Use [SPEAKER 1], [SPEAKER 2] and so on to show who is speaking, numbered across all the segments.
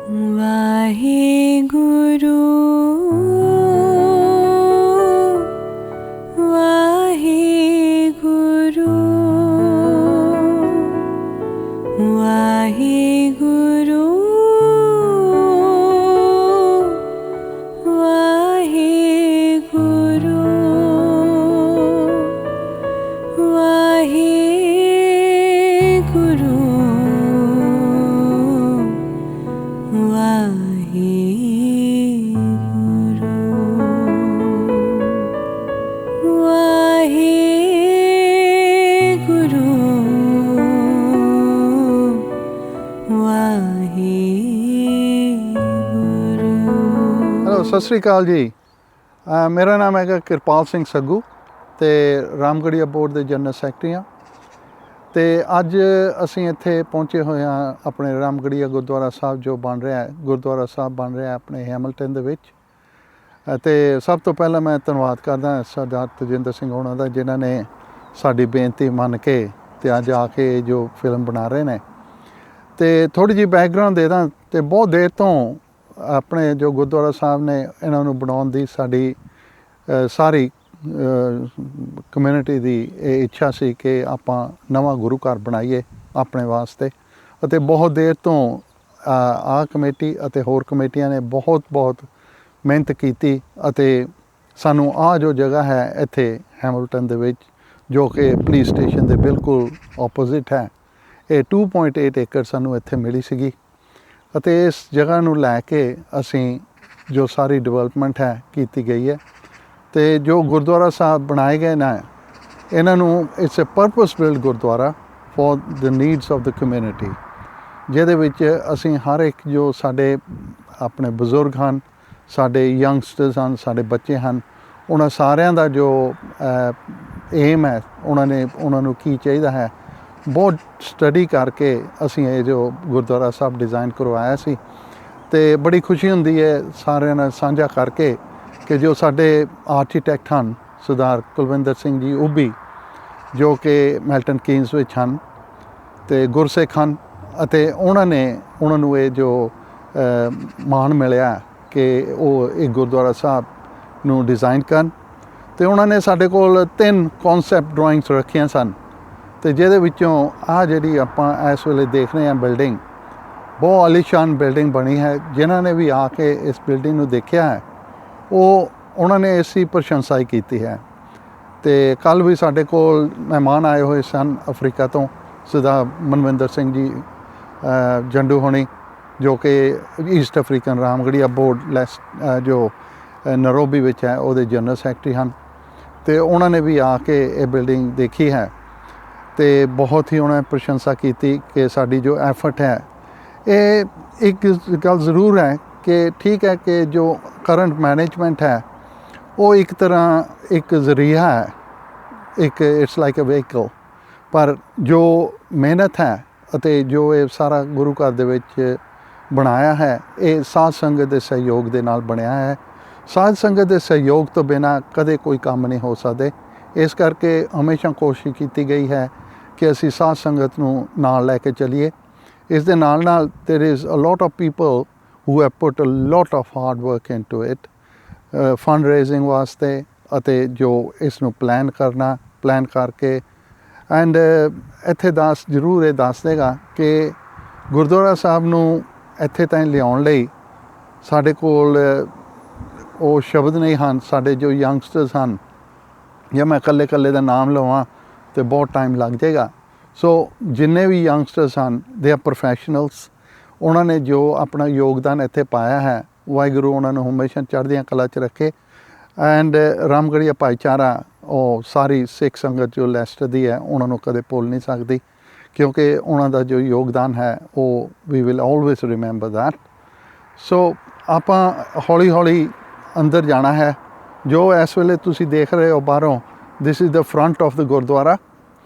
[SPEAKER 1] ਵਾਹਿਗੁਰੂ ਵਾਹਿਗੁਰੂ ਵਾਹਿਗੁਰੂ ਵਾਹਿਗੁਰੂ ਵਾਹਿਗੁਰੂ
[SPEAKER 2] ਸਤਿ ਸ਼੍ਰੀ ਅਕਾਲ ਜੀ। ਮੇਰਾ ਨਾਮ ਹੈਗਾ ਕਿਰਪਾਲ ਸਿੰਘ ਸੱਗੂ ਅਤੇ ਰਾਮਗੜੀਆ ਬੋਰਡ ਦੇ ਜਨਰਲ ਸੈਕਟਰੀ ਹਾਂ। ਅਤੇ ਅੱਜ ਅਸੀਂ ਇੱਥੇ ਪਹੁੰਚੇ ਹੋਏ ਹਾਂ ਆਪਣੇ ਰਾਮਗੜੀਆ ਗੁਰਦੁਆਰਾ ਸਾਹਿਬ ਜੋ ਬਣ ਰਿਹਾ ਹੈ, ਗੁਰਦੁਆਰਾ ਸਾਹਿਬ ਬਣ ਰਿਹਾ ਆਪਣੇ ਹੈਮਿਲਟਨ ਦੇ ਵਿੱਚ। ਅਤੇ ਸਭ ਤੋਂ ਪਹਿਲਾਂ ਮੈਂ ਧੰਨਵਾਦ ਕਰਦਾ ਸਰਦਾਰ ਤਜਿੰਦਰ ਸਿੰਘ ਹੋਣਾ ਦਾ, ਜਿਨ੍ਹਾਂ ਨੇ ਸਾਡੀ ਬੇਨਤੀ ਮੰਨ ਕੇ ਅਤੇ ਅੱਜ ਆ ਕੇ ਜੋ ਫਿਲਮ ਬਣਾ ਰਹੇ ਨੇ। ਅਤੇ ਥੋੜ੍ਹੀ ਜਿਹੀ ਬੈਕਗਰਾਊਂਡ ਦੇ ਦਾਂ, ਅਤੇ ਬਹੁਤ ਦੇਰ ਤੋਂ ਆਪਣੇ ਜੋ ਗੁਰਦੁਆਰਾ ਸਾਹਿਬ ਨੇ ਇਹਨਾਂ ਨੂੰ ਬਣਾਉਣ ਦੀ ਸਾਡੀ ਸਾਰੀ ਕਮਿਊਨਿਟੀ ਦੀ ਇਹ ਇੱਛਾ ਸੀ ਕਿ ਆਪਾਂ ਨਵਾਂ ਗੁਰੂ ਘਰ ਬਣਾਈਏ ਆਪਣੇ ਵਾਸਤੇ। ਅਤੇ ਬਹੁਤ ਦੇਰ ਤੋਂ ਆਹ ਕਮੇਟੀ ਅਤੇ ਹੋਰ ਕਮੇਟੀਆਂ ਨੇ ਬਹੁਤ ਮਿਹਨਤ ਕੀਤੀ ਅਤੇ ਸਾਨੂੰ ਆਹ ਜੋ ਜਗ੍ਹਾ ਹੈ ਇੱਥੇ ਹੈਮਿਲਟਨ ਦੇ ਵਿੱਚ, ਜੋ ਕਿ ਪੁਲਿਸ ਸਟੇਸ਼ਨ ਦੇ ਬਿਲਕੁਲ ਆਪੋਜ਼ਿਟ ਹੈ, ਇਹ 2.8 ਏਕੜ ਸਾਨੂੰ ਇੱਥੇ ਮਿਲੀ ਸੀਗੀ। ਅਤੇ ਇਸ ਜਗ੍ਹਾ ਨੂੰ ਲੈ ਕੇ ਅਸੀਂ ਜੋ ਸਾਰੀ ਡਿਵੈਲਪਮੈਂਟ ਹੈ ਕੀਤੀ ਗਈ ਹੈ। ਅਤੇ ਜੋ ਗੁਰਦੁਆਰਾ ਸਾਹਿਬ ਬਣਾਏ ਗਏ ਨੇ ਇਹਨਾਂ ਨੂੰ it's a purpose build gurdwara for the needs of the community, ਜਿਹਦੇ ਵਿੱਚ ਅਸੀਂ ਹਰ ਇੱਕ ਜੋ ਸਾਡੇ ਆਪਣੇ ਬਜ਼ੁਰਗ ਹਨ, ਸਾਡੇ ਯੰਗਸਟਰਸ ਹਨ, ਸਾਡੇ ਬੱਚੇ ਹਨ, ਉਹਨਾਂ ਸਾਰਿਆਂ ਦਾ ਜੋ ਏਮ ਹੈ, ਉਹਨਾਂ ਨੂੰ ਕੀ ਚਾਹੀਦਾ ਹੈ, ਬਹੁਤ ਸਟੱਡੀ ਕਰਕੇ ਅਸੀਂ ਇਹ ਜੋ ਗੁਰਦੁਆਰਾ ਸਾਹਿਬ ਡਿਜ਼ਾਈਨ ਕਰਵਾਇਆ ਸੀ। ਅਤੇ ਬੜੀ ਖੁਸ਼ੀ ਹੁੰਦੀ ਹੈ ਸਾਰਿਆਂ ਨਾਲ ਸਾਂਝਾ ਕਰਕੇ ਕਿ ਜੋ ਸਾਡੇ ਆਰਕੀਟੈਕਟ ਹਨ ਸਰਦਾਰ ਕੁਲਵਿੰਦਰ ਸਿੰਘ ਜੀ ਉਬੀ, ਜੋ ਕਿ ਮੈਲਟਨ ਕੀਨਸ ਵਿੱਚ ਹਨ ਅਤੇ ਗੁਰਸਿੱਖ ਹਨ, ਅਤੇ ਉਹਨਾਂ ਨੂੰ ਇਹ ਜੋ ਮਾਣ ਮਿਲਿਆ ਕਿ ਉਹ ਇਹ ਗੁਰਦੁਆਰਾ ਸਾਹਿਬ ਨੂੰ ਡਿਜ਼ਾਈਨ ਕਰਨ। ਅਤੇ ਉਹਨਾਂ ਨੇ ਸਾਡੇ ਕੋਲ 3 ਕੌਨਸੈਪਟ ਡਰਾਇੰਗਸ ਰੱਖੀਆਂ ਸਨ, ਅਤੇ ਜਿਹਦੇ ਵਿੱਚੋਂ ਆਹ ਜਿਹੜੀ ਆਪਾਂ ਇਸ ਵੇਲੇ ਦੇਖ ਰਹੇ ਹਾਂ ਬਿਲਡਿੰਗ, ਬਹੁਤ ਆਲੀਸ਼ਾਨ ਬਿਲਡਿੰਗ ਬਣੀ ਹੈ। ਜਿਨ੍ਹਾਂ ਨੇ ਵੀ ਆ ਕੇ ਇਸ ਬਿਲਡਿੰਗ ਨੂੰ ਦੇਖਿਆ ਹੈ ਉਹਨਾਂ ਨੇ ਇਸ ਦੀ ਪ੍ਰਸ਼ੰਸਾ ਕੀਤੀ ਹੈ। ਅਤੇ ਕੱਲ੍ਹ ਵੀ ਸਾਡੇ ਕੋਲ ਮਹਿਮਾਨ ਆਏ ਹੋਏ ਸਨ ਅਫਰੀਕਾ ਤੋਂ, ਸਰਦਾਰ ਮਨਵਿੰਦਰ ਸਿੰਘ ਜੀ ਜੰਡੂ ਹੋਣੀ, ਜੋ ਕਿ ਈਸਟ ਅਫਰੀਕਨ ਰਾਮਗੜੀਆ ਬੋਰਡ ਜੋ ਨਰੋਬੀ ਵਿੱਚ ਹੈ ਉਹਦੇ ਜਨਰਲ ਸੈਕਟਰੀ ਹਨ। ਅਤੇ ਉਹਨਾਂ ਨੇ ਵੀ ਆ ਕੇ ਇਹ ਬਿਲਡਿੰਗ ਦੇਖੀ ਹੈ ਅਤੇ ਬਹੁਤ ਹੀ ਉਹਨਾਂ ਨੇ ਪ੍ਰਸ਼ੰਸਾ ਕੀਤੀ ਕਿ ਸਾਡੀ ਜੋ ਐਫਰਟ ਹੈ। ਇਹ ਇੱਕ ਗੱਲ ਜ਼ਰੂਰ ਹੈ ਕਿ ਠੀਕ ਹੈ ਕਿ ਜੋ ਕਰੰਟ ਮੈਨੇਜਮੈਂਟ ਹੈ ਉਹ ਇੱਕ ਤਰ੍ਹਾਂ ਇੱਕ ਜ਼ਰੀਆ ਹੈ, ਇਟਸ ਲਾਈਕ ਅ ਵਹੀਕਲ, ਪਰ ਜੋ ਮਿਹਨਤ ਹੈ ਅਤੇ ਜੋ ਇਹ ਸਾਰਾ ਗੁਰੂ ਘਰ ਦੇ ਵਿੱਚ ਬਣਾਇਆ ਹੈ ਇਹ ਸਾਧ ਸੰਗਤ ਦੇ ਸਹਿਯੋਗ ਦੇ ਨਾਲ ਬਣਿਆ ਹੈ। ਸਾਧ ਸੰਗਤ ਦੇ ਸਹਿਯੋਗ ਤੋਂ ਬਿਨਾਂ ਕਦੇ ਕੋਈ ਕੰਮ ਨਹੀਂ ਹੋ ਸਕਦੇ। ਇਸ ਕਰਕੇ ਹਮੇਸ਼ਾ ਕੋਸ਼ਿਸ਼ ਕੀਤੀ ਗਈ ਹੈ ਕਿ ਅਸੀਂ ਸਾਧ ਸੰਗਤ ਨੂੰ ਨਾਲ ਲੈ ਕੇ ਚੱਲੀਏ। ਇਸ ਦੇ ਨਾਲ there is a lot of people who have put a lot of hard work into it, fundraising ਵਾਸਤੇ, ਅਤੇ ਜੋ ਇਸ ਨੂੰ ਪਲਾਨ ਕਰਕੇ ਐਂਡ ਇੱਥੇ ਜ਼ਰੂਰ ਇਹ ਦੱਸ ਦੇਗਾ ਕਿ ਗੁਰਦੁਆਰਾ ਸਾਹਿਬ ਨੂੰ ਇੱਥੇ ਤਾਈਂ ਲਿਆਉਣ ਲਈ ਸਾਡੇ ਕੋਲ ਉਹ ਸ਼ਬਦ ਨਹੀਂ ਹਨ। ਸਾਡੇ ਜੋ ਯੰਗਸਟਰਸ ਹਨ, ਜੇ ਮੈਂ ਇਕੱਲੇ ਦਾ ਨਾਮ ਲਵਾਂ ਅਤੇ ਬਹੁਤ ਟਾਈਮ ਲੱਗ ਜਾਏਗਾ। ਸੋ ਜਿੰਨੇ ਵੀ ਯੰਗਸਟਰਸ ਹਨ ਦੇ ਆਰ ਪ੍ਰੋਫੈਸ਼ਨਲਸ, ਉਹਨਾਂ ਨੇ ਜੋ ਆਪਣਾ ਯੋਗਦਾਨ ਇੱਥੇ ਪਾਇਆ ਹੈ, ਵਾਹਿਗੁਰੂ ਉਹਨਾਂ ਨੂੰ ਹਮੇਸ਼ਾ ਚੜ੍ਹਦੀਆਂ ਕਲਾ 'ਚ ਰੱਖੇ। ਐਂਡ ਰਾਮਗੜੀਆ ਭਾਈਚਾਰਾ, ਉਹ ਸਾਰੀ ਸਿੱਖ ਸੰਗਤ ਜੋ ਲੈਸਟਰ ਦੀ ਹੈ, ਉਹਨਾਂ ਨੂੰ ਕਦੇ ਭੁੱਲ ਨਹੀਂ ਸਕਦੀ, ਕਿਉਂਕਿ ਉਹਨਾਂ ਦਾ ਜੋ ਯੋਗਦਾਨ ਹੈ ਉਹ we will always remember that. So ਆਪਾਂ ਹੌਲੀ ਅੰਦਰ ਜਾਣਾ ਹੈ। ਜੋ ਇਸ ਵੇਲੇ ਤੁਸੀਂ ਦੇਖ ਰਹੇ ਹੋ ਬਾਹਰੋਂ, ਦਿਸ is the front of the Gurdwara.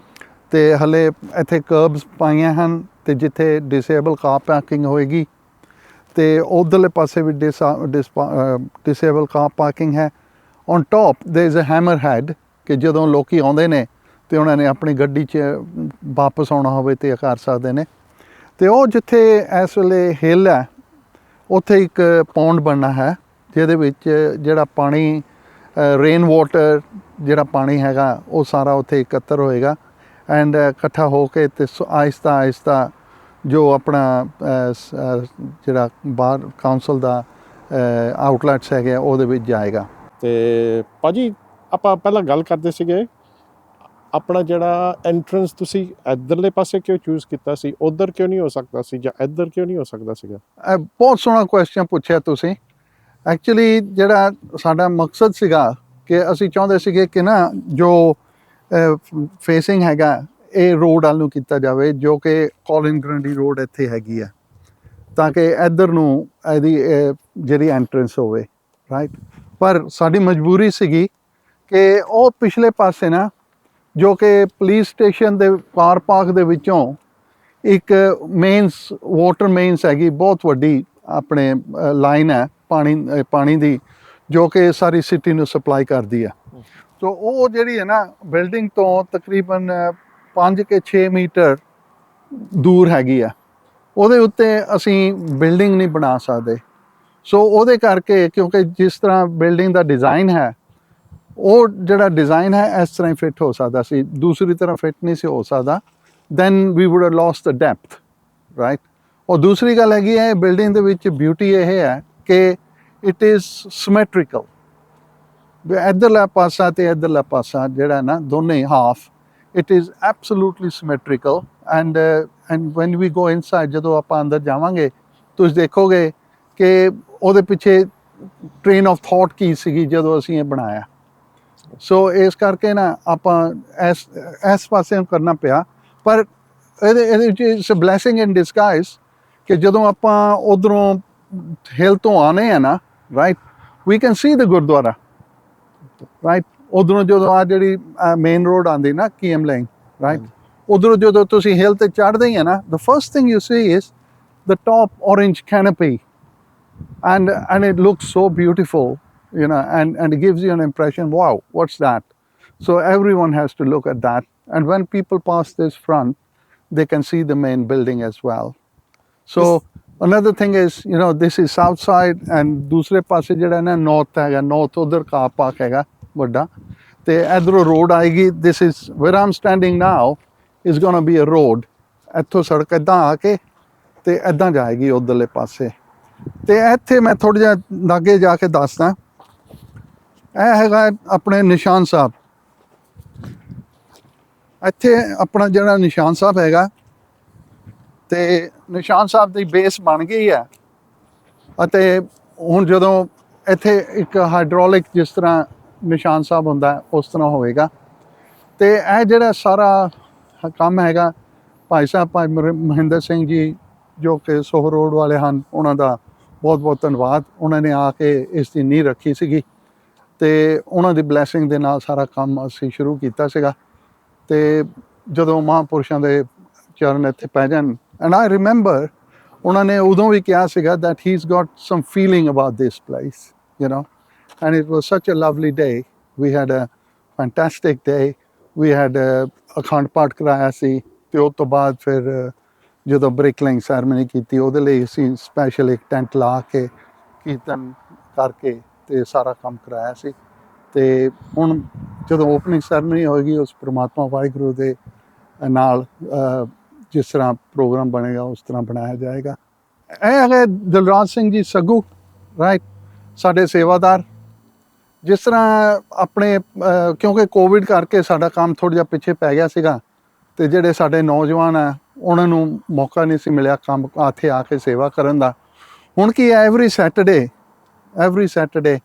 [SPEAKER 2] ਅਤੇ ਹਲੇ ਇੱਥੇ ਕਰਬਸ ਪਾਈਆਂ ਹਨ, ਅਤੇ ਜਿੱਥੇ ਡਿਸੇਬਲ ਕਾਰ ਪਾਰਕਿੰਗ ਹੋਏਗੀ, ਅਤੇ ਉੱਧਰਲੇ ਪਾਸੇ ਵੀ ਡਿਸੇਬਲ ਕਾਰ ਪਾਰਕਿੰਗ ਹੈ। On top there is a hammer head, ਕਿ ਜਦੋਂ ਲੋਕ ਆਉਂਦੇ ਨੇ ਅਤੇ ਉਹਨਾਂ ਨੇ ਆਪਣੀ ਗੱਡੀ 'ਚ ਵਾਪਸ ਆਉਣਾ ਹੋਵੇ ਤਾਂ ਕਰ ਸਕਦੇ ਨੇ। ਅਤੇ ਉਹ ਜਿੱਥੇ ਇਸ ਵੇਲੇ ਹਿੱਲ ਹੈ, ਉੱਥੇ ਇੱਕ ਪੌਂਡ ਬਣਨਾ ਹੈ ਜਿਹਦੇ ਵਿੱਚ ਜਿਹੜਾ ਪਾਣੀ ਰੇਨ ਵਾਟਰ ਜਿਹੜਾ ਪਾਣੀ ਹੈਗਾ ਉਹ ਸਾਰਾ ਉੱਥੇ ਇਕੱਤਰ ਹੋਏਗਾ ਐਂਡ ਇਕੱਠਾ ਹੋ ਕੇ ਤੇ ਆਹਿਸਤਾ ਆਹਿਸਤਾ ਜੋ ਆਪਣਾ ਜਿਹੜਾ ਬਾਹਰ ਕਾਉਂਸਲ ਦਾ ਆਊਟਲੈਟਸ ਹੈਗੇ ਉਹਦੇ ਵਿੱਚ ਜਾਏਗਾ।
[SPEAKER 3] ਤੇ ਭਾਜੀ ਆਪਾਂ ਪਹਿਲਾਂ ਗੱਲ ਕਰਦੇ ਸੀਗੇ ਆਪਣਾ ਜਿਹੜਾ ਐਂਟਰੈਂਸ ਤੁਸੀਂ ਇੱਧਰਲੇ ਪਾਸੇ ਕਿਉਂ ਚੂਜ਼ ਕੀਤਾ ਸੀ, ਉੱਧਰ ਕਿਉਂ ਨਹੀਂ ਹੋ ਸਕਦਾ ਸੀ ਜਾਂ ਇੱਧਰ ਕਿਉਂ ਨਹੀਂ ਹੋ ਸਕਦਾ ਸੀਗਾ?
[SPEAKER 2] ਬਹੁਤ ਸੋਹਣਾ ਕੁਐਸਚਨ ਪੁੱਛਿਆ ਤੁਸੀਂ। ਐਕਚੁਅਲੀ ਜਿਹੜਾ ਸਾਡਾ ਮਕਸਦ ਸੀਗਾ ਕਿ ਅਸੀਂ ਚਾਹੁੰਦੇ ਸੀਗੇ ਕਿ ਨਾ ਜੋ ਫੇਸਿੰਗ ਹੈਗਾ ਇਹ ਰੋਡ ਵੱਲ ਨੂੰ ਕੀਤਾ ਜਾਵੇ ਜੋ ਕਿ ਕੋਲਿਨ ਗ੍ਰੰਡੀ ਰੋਡ ਇੱਥੇ ਹੈਗੀ ਆ ਤਾਂ ਕਿ ਇੱਧਰ ਨੂੰ ਇਹਦੀ ਜਿਹੜੀ ਐਂਟਰੈਂਸ ਹੋਵੇ ਰਾਈਟ। ਪਰ ਸਾਡੀ ਮਜਬੂਰੀ ਸੀਗੀ ਕਿ ਉਹ ਪਿਛਲੇ ਪਾਸੇ ਨਾ ਜੋ ਕਿ ਪੁਲਿਸ ਸਟੇਸ਼ਨ ਦੇ ਕਾਰ ਪਾਰਕ ਦੇ ਵਿੱਚੋਂ ਇੱਕ ਮੇਨਸ ਵਾਟਰ ਮੇਨਸ ਹੈਗੀ ਬਹੁਤ ਵੱਡੀ ਆਪਣੇ ਲਾਈਨ ਹੈ ਪਾਣੀ ਦੀ ਜੋ ਕਿ ਸਾਰੀ ਸਿਟੀ ਨੂੰ ਸਪਲਾਈ ਕਰਦੀ ਆ। ਸੋ ਉਹ ਜਿਹੜੀ ਹੈ ਨਾ ਬਿਲਡਿੰਗ ਤੋਂ ਤਕਰੀਬਨ 5 ਕੇ 6 ਮੀਟਰ ਦੂਰ ਹੈਗੀ ਆ, ਉਹਦੇ ਉੱਤੇ ਅਸੀਂ ਬਿਲਡਿੰਗ ਨਹੀਂ ਬਣਾ ਸਕਦੇ। ਸੋ ਉਹਦੇ ਕਰਕੇ ਕਿਉਂਕਿ ਜਿਸ ਤਰ੍ਹਾਂ ਬਿਲਡਿੰਗ ਦਾ ਡਿਜ਼ਾਈਨ ਹੈ ਉਹ ਜਿਹੜਾ ਡਿਜ਼ਾਈਨ ਹੈ ਇਸ ਤਰ੍ਹਾਂ ਹੀ ਫਿੱਟ ਹੋ ਸਕਦਾ ਸੀ, ਦੂਸਰੀ ਤਰ੍ਹਾਂ ਫਿੱਟ ਨਹੀਂ ਸੀ ਹੋ ਸਕਦਾ। Then we would have lost the depth right. ਔਰ ਦੂਸਰੀ ਗੱਲ ਹੈਗੀ ਹੈ ਬਿਲਡਿੰਗ ਦੇ ਵਿੱਚ ਬਿਊਟੀ ਇਹ ਹੈ ਕਿ ਇਟ ਇਜ਼ ਸਿਮੈਟ੍ਰੀਕਲ। ਇੱਧਰਲਾ ਪਾਸਾ ਤੇ ਇੱਧਰਲਾ ਪਾਸਾ ਜਿਹੜਾ ਨਾ ਦੋਨੇ half it is absolutely symmetrical and when we go inside ਜਦੋਂ ਆਪਾਂ ਅੰਦਰ ਜਾਵਾਂਗੇ ਤੁਸੀਂ ਦੇਖੋਗੇ ਕਿ ਉਹਦੇ ਪਿੱਛੇ ਟ੍ਰੇਨ ਆਫ ਥਾਟ ਕੀ ਸੀਗੀ ਜਦੋਂ ਅਸੀਂ ਇਹ ਬਣਾਇਆ। ਸੋ ਇਸ ਕਰਕੇ ਨਾ ਆਪਾਂ ਇਸ ਪਾਸੇ ਨੂੰ ਕਰਨਾ ਪਿਆ। ਪਰ ਇਹਦੇ ਵਿੱਚ it's a blessing in disguise ਕਿ ਜਦੋਂ ਆਪਾਂ ਉੱਧਰੋਂ ਹਿਲ ਤੋਂ ਆਨੇ ਆ ਨਾ right we can see the gurdwara right. ਉੱਧਰੋਂ ਜਦੋਂ ਆ ਜਿਹੜੀ ਮੇਨ ਰੋਡ ਆਉਂਦੀ ਨਾ ਕੀਐਮ ਲਾਈਨ ਰਾਈਟ ਉੱਧਰੋਂ ਜਦੋਂ ਤੁਸੀਂ ਹਿਲ ਤੇ ਚੜ੍ਹਦੇ ਹੀ ਆ ਨਾ the first thing you see is the top orange canopy and it looks so beautiful, you know, and it gives you an impression, wow, what's that? So everyone has to look at that, and when people pass this front they can see the main building as well. So another thing is, you know, this is south side and ਦੂਸਰੇ ਪਾਸੇ ਜਿਹੜਾ ਨਾ north ਹੈਗਾ north ਉਧਰ car park ਹੈਗਾ ਵੱਡਾ ਤੇ ਇਧਰੋਂ ਰੋਡ ਆਏਗੀ। this is where I'm standing now is going to be a road। ਇੱਥੋਂ ਸੜਕ ਇੱਦਾਂ ਆ ਕੇ ਤੇ ਇੱਦਾਂ ਜਾਏਗੀ ਉਧਰਲੇ ਪਾਸੇ। ਤੇ ਇੱਥੇ ਮੈਂ ਥੋੜ੍ਹਾ ਜਿਹਾ ਲਾਗੇ ਜਾ ਕੇ ਦੱਸਦਾ ਇਹ ਹੈਗਾ ਆਪਣੇ ਨਿਸ਼ਾਨ ਸਾਹਿਬ। ਇੱਥੇ ਆਪਣਾ ਜਿਹੜਾ ਨਿਸ਼ਾਨ ਸਾਹਿਬ ਹੈਗਾ ਤੇ ਨਿਸ਼ਾਨ ਸਾਹਿਬ ਦੀ ਬੇਸ ਬਣ ਗਈ ਹੈ ਅਤੇ ਹੁਣ ਜਦੋਂ ਇੱਥੇ ਇੱਕ ਹਾਈਡ੍ਰੋਲਿਕ ਜਿਸ ਤਰ੍ਹਾਂ ਨਿਸ਼ਾਨ ਸਾਹਿਬ ਹੁੰਦਾ ਉਸ ਤਰ੍ਹਾਂ ਹੋਵੇਗਾ। ਤੇ ਇਹ ਜਿਹੜਾ ਸਾਰਾ ਕੰਮ ਹੈਗਾ ਭਾਈ ਸਾਹਿਬ ਭਾਈ ਮਹਿੰਦਰ ਸਿੰਘ ਜੀ ਜੋ ਕਿ ਸੋਹ ਰੋਡ ਵਾਲੇ ਹਨ ਉਹਨਾਂ ਦਾ ਬਹੁਤ ਬਹੁਤ ਧੰਨਵਾਦ। ਉਹਨਾਂ ਨੇ ਆ ਕੇ ਇਸ ਦੀ ਨੀਂਹ ਰੱਖੀ ਸੀਗੀ ਤੇ ਉਹਨਾਂ ਦੀ ਬਲੈਸਿੰਗ ਦੇ ਨਾਲ ਸਾਰਾ ਕੰਮ ਅਸੀਂ ਸ਼ੁਰੂ ਕੀਤਾ ਸੀਗਾ। ਤੇ ਜਦੋਂ ਮਹਾਂਪੁਰਸ਼ਾਂ ਦੇ ਚਰਨ ਇੱਥੇ ਪੈ ਜਾਣ ਐਂਡ ਆਈ ਰਿਮੈਂਬਰ ਉਹਨਾਂ ਨੇ ਉਦੋਂ ਵੀ ਕਿਹਾ ਸੀਗਾ that he's got some feeling about this place, you know, and it was such a lovely day. We had a fantastic day. We had Akhand Path ਕਰਾਇਆ ਸੀ ਤੇ ਉਸ ਤੋਂ ਬਾਅਦ ਫਿਰ ਜਦੋਂ ਬ੍ਰੇਕਲਿੰਗ ਸੈਰਮਨੀ ਕੀਤੀ ਉਹਦੇ ਲਈ ਅਸੀਂ ਸਪੈਸ਼ਲ ਇੱਕ ਟੈਂਟ ਲਾ ਕੇ ਕੀਰਤਨ ਕਰਕੇ ਤੇ ਸਾਰਾ ਕੰਮ ਕਰਾਇਆ ਸੀ। ਤੇ ਹੁਣ ਜਦੋਂ ਓਪਨਿੰਗ ਸੈਰਮਨੀ ਹੋਏਗੀ ਉਸ ਪ੍ਰਮਾਤਮਾ ਵਾਹਿਗੁਰੂ ਦੇ ਨਾਲ ਜਿਸ ਤਰ੍ਹਾਂ ਪ੍ਰੋਗਰਾਮ ਬਣੇਗਾ ਉਸ ਤਰ੍ਹਾਂ ਬਣਾਇਆ ਜਾਏਗਾ। ਇਹ ਹੈਗੇ ਦਿਲਰਾਜ ਸਿੰਘ ਜੀ ਸੱਗੂ ਰਾਈਟ ਸਾਡੇ ਸੇਵਾਦਾਰ। ਜਿਸ ਤਰ੍ਹਾਂ ਆਪਣੇ ਕਿਉਂਕਿ ਕੋਵਿਡ ਕਰਕੇ ਸਾਡਾ ਕੰਮ ਥੋੜ੍ਹਾ ਜਿਹਾ ਪਿੱਛੇ ਪੈ ਗਿਆ ਸੀਗਾ ਤੇ ਜਿਹੜੇ ਸਾਡੇ ਨੌਜਵਾਨ ਆ ਉਹਨਾਂ ਨੂੰ ਮੌਕਾ ਨਹੀਂ ਸੀ ਮਿਲਿਆ ਕੰਮ ਇੱਥੇ ਆ ਕੇ ਸੇਵਾ ਕਰਨ ਦਾ। ਹੁਣ ਕੀ ਹੈ ਐਵਰੀ ਸੈਟਰਡੇ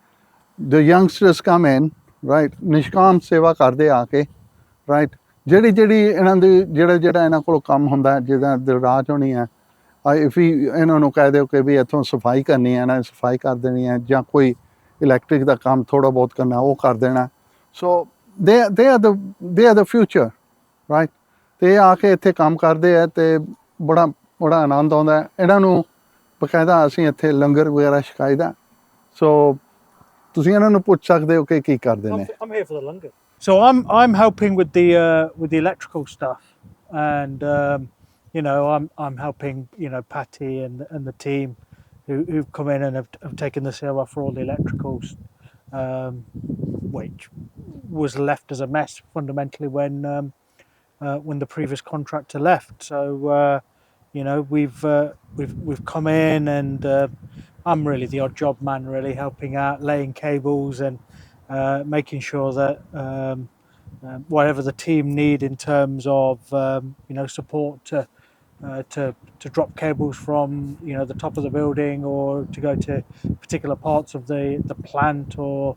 [SPEAKER 2] ਦ ਯੰਗਸਟਰਸ ਕਮ ਇਨ ਰਾਈਟ ਨਿਸ਼ਕਾਮ ਸੇਵਾ ਕਰਦੇ ਆ ਕੇ ਰਾਈਟ। ਜਿਹੜੀ ਇਹਨਾਂ ਦੀ ਜਿਹੜਾ ਇਹਨਾਂ ਕੋਲ ਕੰਮ ਹੁੰਦਾ ਜਿੱਦਾਂ ਦਿਲਰਾਜ ਹੋਣੀ ਹੈ ਇਫ ਇਹਨਾਂ ਨੂੰ ਕਹਿ ਦਿਓ ਕਿ ਵੀ ਇੱਥੋਂ ਸਫਾਈ ਕਰਨੀ ਹੈ ਨਾ ਸਫਾਈ ਕਰ ਦੇਣੀ ਹੈ ਜਾਂ ਕੋਈ ਇਲੈਕਟ੍ਰਿਕ ਦਾ ਕੰਮ ਥੋੜ੍ਹਾ ਬਹੁਤ ਕਰਨਾ ਉਹ ਕਰ ਦੇਣਾ। ਸੋ they are the future right. ਤੇ ਆ ਕੇ ਇੱਥੇ ਕੰਮ ਕਰਦੇ ਆ ਤੇ ਬੜਾ ਆਨੰਦ ਆਉਂਦਾ ਇਹਨਾਂ ਨੂੰ। ਬਕਾਇਦਾ ਅਸੀਂ ਇੱਥੇ ਲੰਗਰ ਵਗੈਰਾ ਛਕਾਈਦਾ। ਸੋ ਤੁਸੀਂ ਇਹਨਾਂ ਨੂੰ ਪੁੱਛ ਸਕਦੇ ਹੋ ਕਿ ਕੀ ਕਰਦੇ ਨੇ।
[SPEAKER 4] I'm here for the langar. So I'm helping with the electrical stuff, and you know I'm helping Patty and the team who've come in and have taken the seal off for all the electricals, which was left as a mess fundamentally when the previous contractor left. So we've come in, and I'm really the odd job man, really helping out, laying cables and making sure that whatever the team need in terms of support to drop cables from the top of the building, or to go to particular parts of the plant, or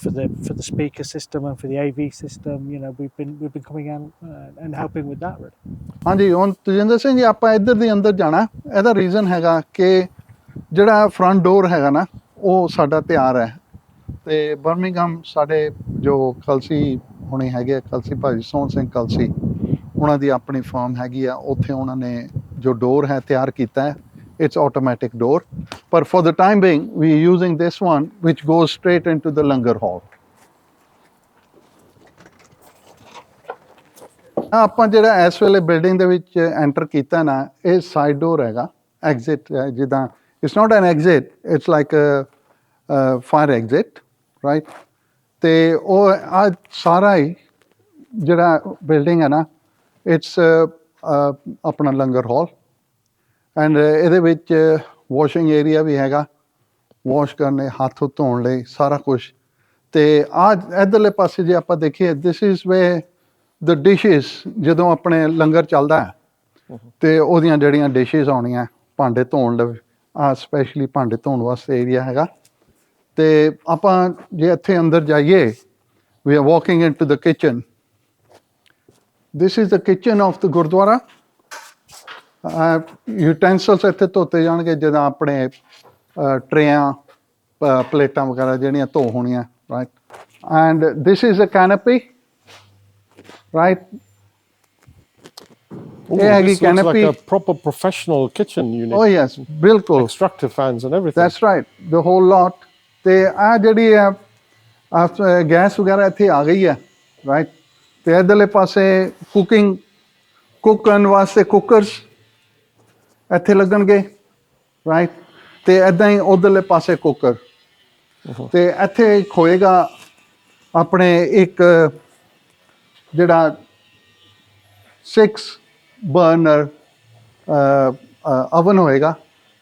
[SPEAKER 4] for the speaker system and for the AV system. We've been coming in and helping with that, really.
[SPEAKER 2] ਹਾਂਜੀ, ਹੁਣ ਤਜਿੰਦਰ ਸਿੰਘ ਜੀ, ਆਪਾਂ ਇੱਧਰ ਦੇ ਅੰਦਰ ਜਾਣਾ। ਇਹਦਾ reason ਹੈਗਾ ਕਿ ਜਿਹੜਾ ਫਰੰਟ ਡੋਰ ਹੈਗਾ ਨਾ, ਉਹ ਸਾਡਾ ਤਿਆਰ ਹੈ। ਤੇ ਬਰਮਿੰਘਮ ਸਾਡੇ ਜੋ ਕਲਸੀ ਹੁਣੇ ਹੈਗੇ, ਕਲਸੀ ਭਾਜੀ ਸੋਹਣ ਸਿੰਘ ਕਲਸੀ, ਉਹਨਾਂ ਦੀ ਆਪਣੀ ਫਰਮ ਹੈਗੀ ਆ। ਉੱਥੇ ਉਹਨਾਂ ਨੇ ਜੋ ਡੋਰ ਹੈ ਤਿਆਰ ਕੀਤਾ ਹੈ। ਇਟਸ ਆਟੋਮੈਟਿਕ ਡੋਰ, ਪਰ for the time being we are using this one which goes straight into the ਲੰਗਰ ਹਾਲ। ਆਪਾਂ ਜਿਹੜਾ ਇਸ ਵੇਲੇ ਬਿਲਡਿੰਗ ਦੇ ਵਿੱਚ ਐਂਟਰ ਕੀਤਾ ਨਾ, ਇਹ ਸਾਈਡ ਡੋਰ ਹੈਗਾ, ਐਗਜ਼ਿਟ ਹੈ। ਜਿੱਦਾਂ it's not N exit, it's like fire exit, right. ਤੇ ਉਹ ਆ ਸਾਰਾ ਹੀ ਜਿਹੜਾ ਬਿਲਡਿੰਗ ਹੈ ਨਾ, ਇਟਸ ਆਪਣਾ ਲੰਗਰ ਹਾਲ। ਐਂਡ ਇਹਦੇ ਵਿੱਚ ਵਾਸ਼ਿੰਗ ਏਰੀਆ ਵੀ ਹੈਗਾ, ਵਾਸ਼ ਕਰਨੇ, ਹੱਥ ਧੋਣ ਲਈ ਸਾਰਾ ਕੁਛ। ਤੇ ਆ ਇੱਧਰਲੇ ਪਾਸੇ ਜੇ ਆਪਾਂ ਦੇਖੀਏ, this is way the dishes, ਜਦੋਂ ਆਪਣੇ ਲੰਗਰ ਚੱਲਦਾ ਹੈ ਤੇ ਉਹਦੀਆਂ ਜਿਹੜੀਆਂ ਡਿਸ਼ਿਜ਼ ਆਉਣੀਆਂ, ਭਾਂਡੇ ਧੋਣ ਲਈ, ਆ ਸਪੈਸ਼ਲੀ ਭਾਂਡੇ ਧੋਣ ਵਾਸਤੇ ਏਰੀਆ ਹੈਗਾ। ਤੇ ਆਪਾਂ ਜੇ ਇੱਥੇ ਅੰਦਰ ਜਾਈਏ, we are walking into the kitchen. This is the kitchen of the gurdwara. Utensils ਇੱਥੇ ਧੋਤੇ ਜਾਣਗੇ, ਜਿੱਦਾਂ ਆਪਣੇ ਟਰੇਆਂ, ਪਲੇਟਾਂ ਵਗੈਰਾ ਜਿਹੜੀਆਂ ਧੋ ਹੋਣੀਆਂ, right. And this is a canopy, right. ਇਹ ਹੈਗੀ ਕੈਨਪੀ।
[SPEAKER 3] like a proper professional kitchen unit.
[SPEAKER 2] Oh yes, ਬਿਲਕੁਲ।
[SPEAKER 3] Extractor fans and everything.
[SPEAKER 2] That's right, the whole lot। ਤੇ ਆ ਜਿਹੜੀ ਹੈ ਗੈਸ ਵਗੈਰਾ ਇੱਥੇ ਆ ਗਈ ਹੈ, ਰਾਈਟ। ਤੇ ਇੱਧਰਲੇ ਪਾਸੇ ਕੁੱਕ ਕਰਨ ਵਾਸਤੇ ਕੁੱਕਰਸ ਇੱਥੇ ਲੱਗਣਗੇ, ਰਾਈਟ। ਤੇ ਇੱਦਾਂ ਹੀ ਉੱਧਰਲੇ ਪਾਸੇ ਕੁੱਕਰ। ਤੇ ਇੱਥੇ ਇੱਕ ਹੋਏਗਾ ਆਪਣੇ ਇੱਕ ਜਿਹੜਾ 6 burner oven ਹੋਏਗਾ,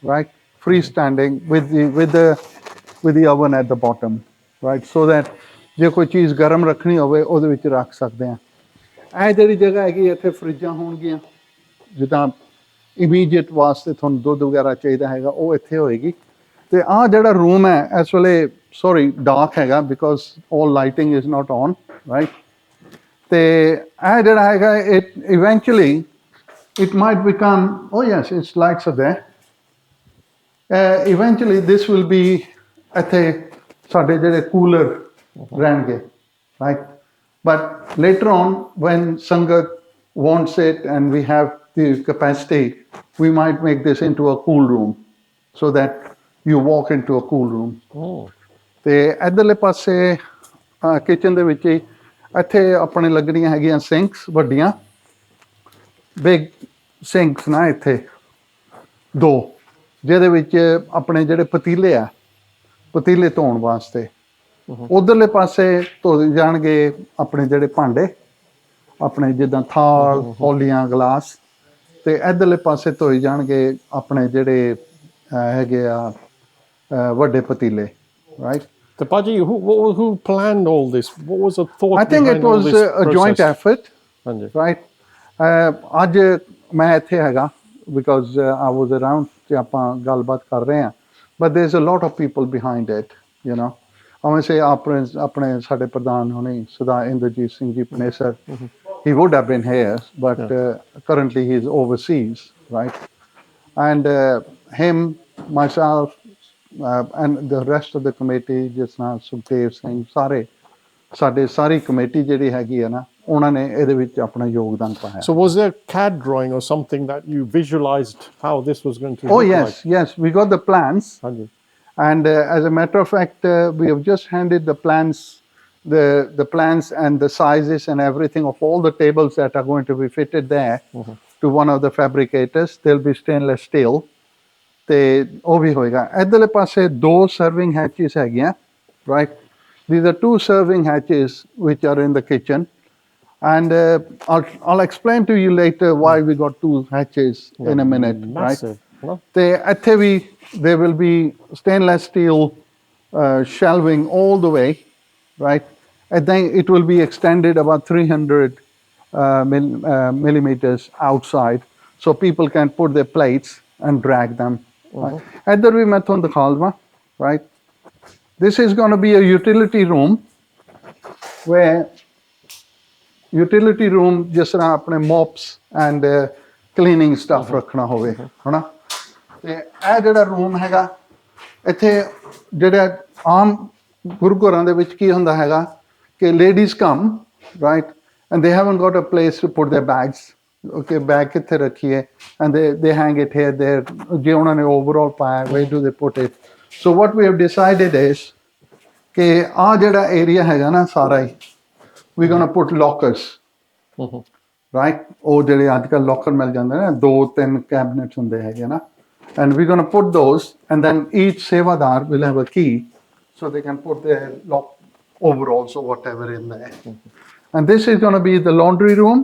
[SPEAKER 2] right, free standing with the oven at the bottom, right, so that ਜੇ ਕੋਈ ਚੀਜ਼ ਗਰਮ ਰੱਖਣੀ ਹੋਵੇ ਉਹਦੇ ਵਿੱਚ ਰੱਖ ਸਕਦੇ ਹਾਂ। ਇਹ ਜਿਹੜੀ ਜਗ੍ਹਾ ਹੈਗੀ, ਇੱਥੇ ਫਰਿੱਜਾਂ ਹੋਣਗੀਆਂ, ਜਿੱਦਾਂ ਇਮੀਡੀਏਟ ਵਾਸਤੇ ਤੁਹਾਨੂੰ ਦੁੱਧ ਵਗੈਰਾ ਚਾਹੀਦਾ ਹੈਗਾ, ਉਹ ਇੱਥੇ ਹੋਏਗੀ। ਤੇ ਆਹ ਜਿਹੜਾ ਰੂਮ ਹੈ ਇਸ ਵੇਲੇ ਸੌਰੀ ਡਾਰਕ ਹੈਗਾ, because all lighting is not on, right. ਤੇ ਇਹ ਜਿਹੜਾ ਹੈਗਾ, it eventually it might become, oh yes, its lights are there. Eventually this will be ਇੱਥੇ ਸਾਡੇ ਜਿਹੜੇ ਕੂਲਰ ਰਹਿਣਗੇ, right? But later on, when Sangat wants it and we have the capacity, we might make this into a cool room, so that you walk into a cool room. ਤੇ ਇੱਧਰਲੇ ਪਾਸੇ kitchen ਦੇ ਵਿੱਚ ਹੀ ਇੱਥੇ ਆਪਣੇ ਲੱਗਣੀਆਂ ਹੈਗੀਆਂ ਸਿੰਕਸ ਵੱਡੀਆਂ, ਬਿਗ ਸਿੰਕਸ ਨਾ ਇੱਥੇ 2, ਜਿਹਦੇ ਵਿੱਚ ਆਪਣੇ ਜਿਹੜੇ ਪਤੀਲੇ ਆ, ਪਤੀਲੇ ਧੋਣ ਵਾਸਤੇ। ਉਧਰਲੇ ਪਾਸੇ ਧੋ ਜਾਣਗੇ ਆਪਣੇ ਜਿਹੜੇ ਭਾਂਡੇ, ਆਪਣੇ ਜਿੱਦਾਂ ਥਾਲ, ਕੌਲੀਆਂ, ਗਲਾਸ। ਤੇ ਇੱਧਰਲੇ ਪਾਸੇ ਧੋਈ ਜਾਣਗੇ ਆਪਣੇ ਜਿਹੜੇ ਹੈਗੇ ਆ ਵੱਡੇ ਪਤੀਲੇ, right.
[SPEAKER 3] So, Paji, who planned all this? What was the thought?
[SPEAKER 2] I think it was a joint effort, right? ਅੱਜ ਮੈਂ ਇੱਥੇ ਹੈਗਾ because I was around ਤੇ ਆਪਾਂ ਗੱਲਬਾਤ ਕਰ ਰਹੇ ਹਾਂ, but there's a lot of people behind it, you know. I want to say ਆਪਣੇ ਸਾਡੇ ਪ੍ਰਧਾਨ ਹੋਣੀ ਸਰਦਾਰ Inderjit Singh ji Panesar, he would have been here, but currently he is overseas, right? And him, myself, and the rest of the committee, ਜਿਸ ਨਾਲ ਸੁਖਦੇਵ ਸਿੰਘ, ਸਾਡੇ ਸਾਰੀ committee ਜਿਹੜੀ ਹੈਗੀ ਹੈ ਨਾ, ਉਹਨਾਂ ਨੇ ਇਹਦੇ ਵਿੱਚ ਆਪਣਾ ਯੋਗਦਾਨ ਪਾਇਆ।
[SPEAKER 3] So was there CAD drawing or something that you visualized how this was going to look?
[SPEAKER 2] Oh yes, yes, we got the plans. And as a matter of fact, we have just handed the plans, the plans and the sizes and everything of all the tables that are going to be fitted there to one of the fabricators. They'll be stainless steel. ਤੇ ਉਹ ਵੀ ਹੋਏਗਾ। ਇੱਧਰਲੇ ਪਾਸੇ 2 serving hatches ਹੈਗੀਆਂ, right? These are 2 serving hatches which are in the kitchen. And I'll explain to you later why we got 2 hatches in a minute, right?
[SPEAKER 3] Massive. No?
[SPEAKER 2] ਤੇ ਇੱਥੇ ਵੀ there will be stainless steel shelving all the way, right? And then it will be extended about 300 millimeters outside, so people can put their plates and drag them. Right? ਇੱਧਰ ਵੀ ਮੈਂ ਤੁਹਾਨੂੰ ਦਿਖਾ ਦਵਾਂ, right? This is going to be a utility room where utility room ਜਿਸ ਤਰ੍ਹਾਂ ਆਪਣੇ mops and cleaning stuff ਰੱਖਣਾ ਹੋਵੇ, ਹਨਾ? ਤੇ ਇਹ ਜਿਹੜਾ ਰੂਮ ਹੈਗਾ, ਇੱਥੇ ਜਿਹੜਾ ਆਮ ਗੁਰੂ ਘਰਾਂ ਦੇ ਵਿੱਚ ਕੀ ਹੁੰਦਾ ਹੈਗਾ ਕਿ ladies come, right, and they haven't got a place to put their bags. Okay, bag ਕਿੱਥੇ ਰੱਖੀਏ, and they hang it here, there. ਜੇ ਉਹਨਾਂ ਨੇ overall ਪਾਇਆ, where do they put it? So what we have decided is ਕਿ ਆਹ ਜਿਹੜਾ area ਹੈਗਾ ਨਾ ਸਾਰਾ ਹੀ, we're going to put lockers, right? ਉਹ ਜਿਹੜੇ ਅੱਜ ਕੱਲ੍ਹ locker ਮਿਲ ਜਾਂਦੇ ਨੇ, 2-3 cabinets ਹੁੰਦੇ ਹੈਗੇ ਨਾ, and we're going to put those, and then each sevadar will have a key, so they can put their lock overalls or whatever in there. And this is going to be the laundry room.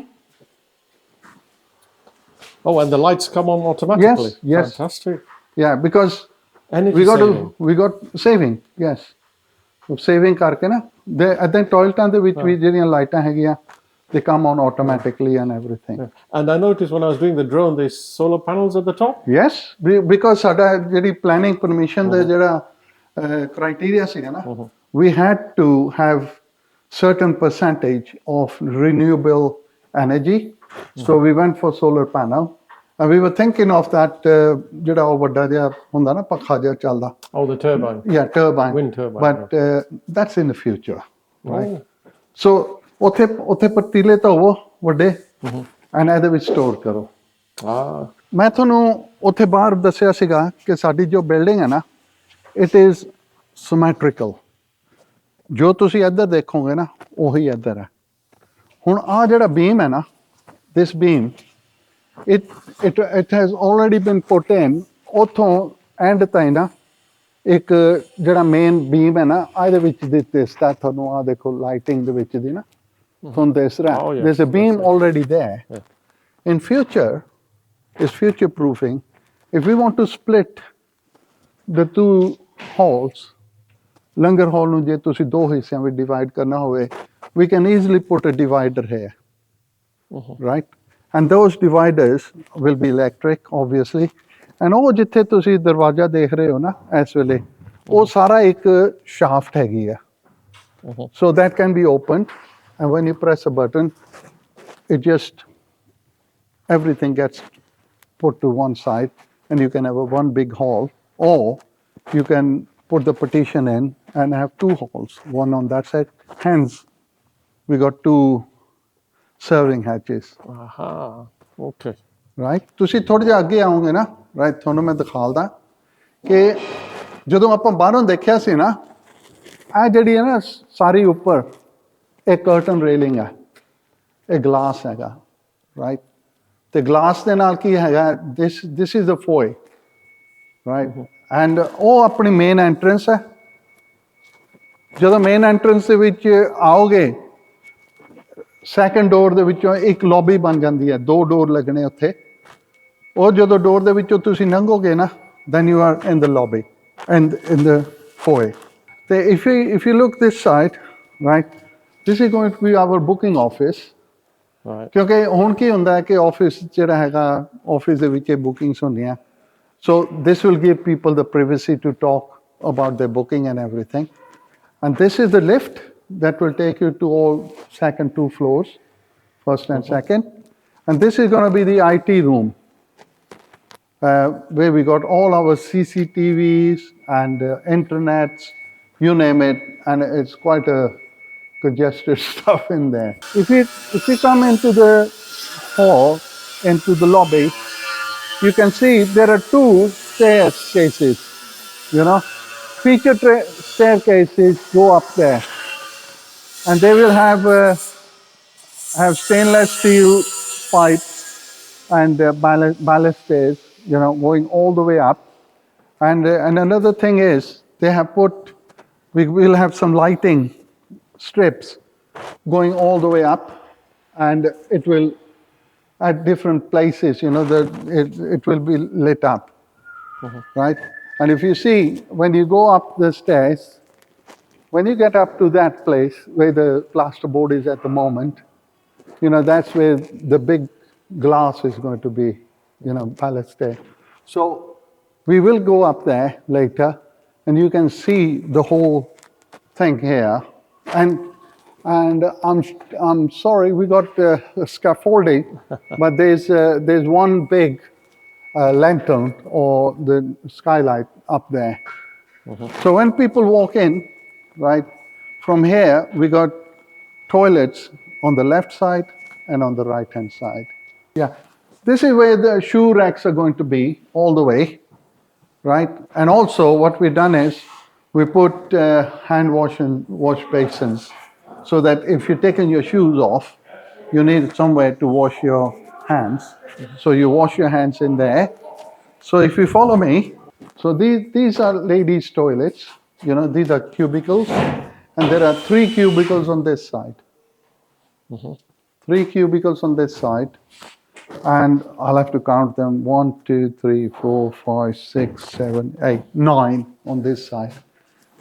[SPEAKER 3] Oh, and the lights come on automatically.
[SPEAKER 2] Yes.
[SPEAKER 3] Fantastic.
[SPEAKER 2] Yeah, because
[SPEAKER 3] Energy saving.
[SPEAKER 2] we got saving, yes. Saving ਕਰਕੇ ਨਾ, ਦੇ ਇੱਦਾਂ ਟੋਇਲਟਾਂ ਦੇ ਵਿੱਚ ਵੀ ਜਿਹੜੀਆਂ ਲਾਈਟਾਂ ਹੈਗੀਆਂ, they come on automatically and everything.
[SPEAKER 3] And I noticed when I was doing the drone, there's solar panels at the top.
[SPEAKER 2] Yes, because ਸਾਡਾ ਜਿਹੜੀ planning permission ਦਾ ਜਿਹੜਾ criteria ਸੀਗਾ ਨਾ, we had to have certain percentage of renewable energy, so we went for solar panel. And we were thinking of that ਜਿਹੜਾ ਉਹ ਵੱਡਾ ਜਿਹਾ ਹੁੰਦਾ ਨਾ ਪੱਖਾ ਜਿਹਾ ਚੱਲਦਾ.
[SPEAKER 3] Oh, the turbine.
[SPEAKER 2] Yeah, turbine.
[SPEAKER 3] Wind turbine.
[SPEAKER 2] But that's in the future, right? So ਉੱਥੇ ਪਤੀਲੇ ਧੋਵੋ ਵੱਡੇ, and ਇਹਦੇ ਵਿੱਚ ਸਟੋਰ ਕਰੋ. ਮੈਂ ਤੁਹਾਨੂੰ ਉੱਥੇ ਬਾਹਰ ਦੱਸਿਆ ਸੀਗਾ ਕਿ ਸਾਡੀ ਜੋ ਬਿਲਡਿੰਗ ਹੈ ਨਾ, it is symmetrical. ਜੋ ਤੁਸੀਂ ਇੱਧਰ ਦੇਖੋਗੇ ਨਾ, ਉਹੀ ਇੱਧਰ ਹੈ. ਹੁਣ ਆਹ ਜਿਹੜਾ beam ਹੈ ਨਾ, this beam, it has already been put in. ਉੱਥੋਂ end ਤਾਈਂ ਨਾ ਇੱਕ ਜਿਹੜਾ ਮੇਨ ਬੀਮ ਹੈ ਨਾ, ਇਹਦੇ ਵਿੱਚ ਦਿਸਦਾ ਤੁਹਾਨੂੰ, ਆਹ ਦੇਖੋ ਲਾਈਟਿੰਗ ਦੇ ਵਿੱਚ ਦੀ ਨਾ ਤੁਹਾਨੂੰ ਦਿਸ ਰਿਹਾ, there's a beam already there. In future, is future proofing. If we want to split the 2 halls, ਲੰਗਰ ਹਾਲ ਨੂੰ ਜੇ ਤੁਸੀਂ 2 ਹਿੱਸਿਆਂ ਵਿੱਚ ਡਿਵਾਈਡ ਕਰਨਾ ਹੋਵੇ, we can easily put a divider here, right? And those dividers will be electric, obviously. And ਉਹ ਜਿੱਥੇ ਤੁਸੀਂ ਦਰਵਾਜ਼ਾ ਦੇਖ ਰਹੇ ਹੋ ਨਾ ਇਸ ਵੇਲੇ, ਉਹ ਸਾਰਾ ਇੱਕ shaft ਹੈਗੀ ਆ. So that can be opened, and when you press a button, it just, everything gets put to one side, and you can have one big hall, or you can put the partition in and have 2 halls, one on that side. Hence, we got 2 serving hatches.
[SPEAKER 3] Okay.
[SPEAKER 2] Right? ਤੁਸੀਂ ਥੋੜ੍ਹਾ ਜਿਹਾ ਅੱਗੇ ਆਓਗੇ ਨਾ, right, ਤੁਹਾਨੂੰ ਮੈਂ ਦਿਖਾਲਦਾ ਕਿ ਜਦੋਂ ਆਪਾਂ ਬਾਹਰੋਂ ਦੇਖਿਆ ਸੀ ਨਾ, ਇਹ ਜਿਹੜੀ ਹੈ ਨਾ ਸਾਰੀ ਉੱਪਰ ਇਹ ਕਰਟਨ ਰੇਲਿੰਗ ਹੈ, ਇਹ ਗਲਾਸ ਹੈਗਾ, ਰਾਈਟ? ਤੇ ਗਲਾਸ ਦੇ ਨਾਲ ਕੀ ਹੈਗਾ, this is the foyer, right? And ਉਹ ਆਪਣੀ ਮੇਨ ਐਂਟਰੈਂਸ ਹੈ. ਜਦੋਂ ਮੇਨ ਐਂਟਰੈਂਸ ਦੇ ਵਿੱਚ ਆਓਗੇ, ਸੈਕੰਡ ਡੋਰ ਦੇ ਵਿੱਚੋਂ ਇੱਕ ਲੌਬੀ ਬਣ ਜਾਂਦੀ ਹੈ, 2 ਡੋਰ ਲੱਗਣੇ ਉੱਥੇ. ਉਹ ਜਦੋਂ ਡੋਰ ਦੇ ਵਿੱਚੋਂ ਤੁਸੀਂ ਲੰਘੋਗੇ ਨਾ, then you are in the lobby and in the foyer. ਤੇ if you look this side, right, this is going to be our booking office.
[SPEAKER 3] Right.
[SPEAKER 2] ਕਿਉਂਕਿ ਹੁਣ ਕੀ ਹੁੰਦਾ ਹੈ ਕਿ ਆਫਿਸ ਜਿਹੜਾ ਹੈਗਾ, ਆਫਿਸ ਦੇ ਵਿੱਚ ਬੁਕਿੰਗਸ ਹੁੰਦੀਆਂ. So this will give people the privacy to talk about their booking and everything. And this is the lift that will take you to all second 2 floors, first and second. And this is going to be the IT room, where we got all our CCTVs and internets, you name it, and it's quite a congested stuff in there. If we come into the hall, into the lobby, you can see there are 2 staircases, you know. Feature staircases go up there, and they will have stainless steel pipes and balusters, you know, going all the way up. And another thing is they have put, we will have some lighting strips going all the way up, and it will, at different places, it will be lit up, right? And if you see, when you go up the stairs, when you get up to that place where the plasterboard is at the moment, that's where the big glass is going to be, balanced there. So we will go up there later, and you can see the whole thing here. And I'm sorry, we got scaffolding, but there's one big lantern or the skylight up there. So when people walk in, right, from here we got toilets on the left side and on the right hand side. Yeah, this is where the shoe racks are going to be all the way, right? And also what we've done is we put hand wash and wash basins, so that if you're taking your shoes off, you need somewhere to wash your hands. So you wash your hands in there. So if you follow me, so these are ladies' toilets. These are cubicles, and there are 3 cubicles on this side. 3 cubicles on this side, and I'll have to count them: 1, 2, 3, 4, 5, 6, 7, 8, 9 on this side.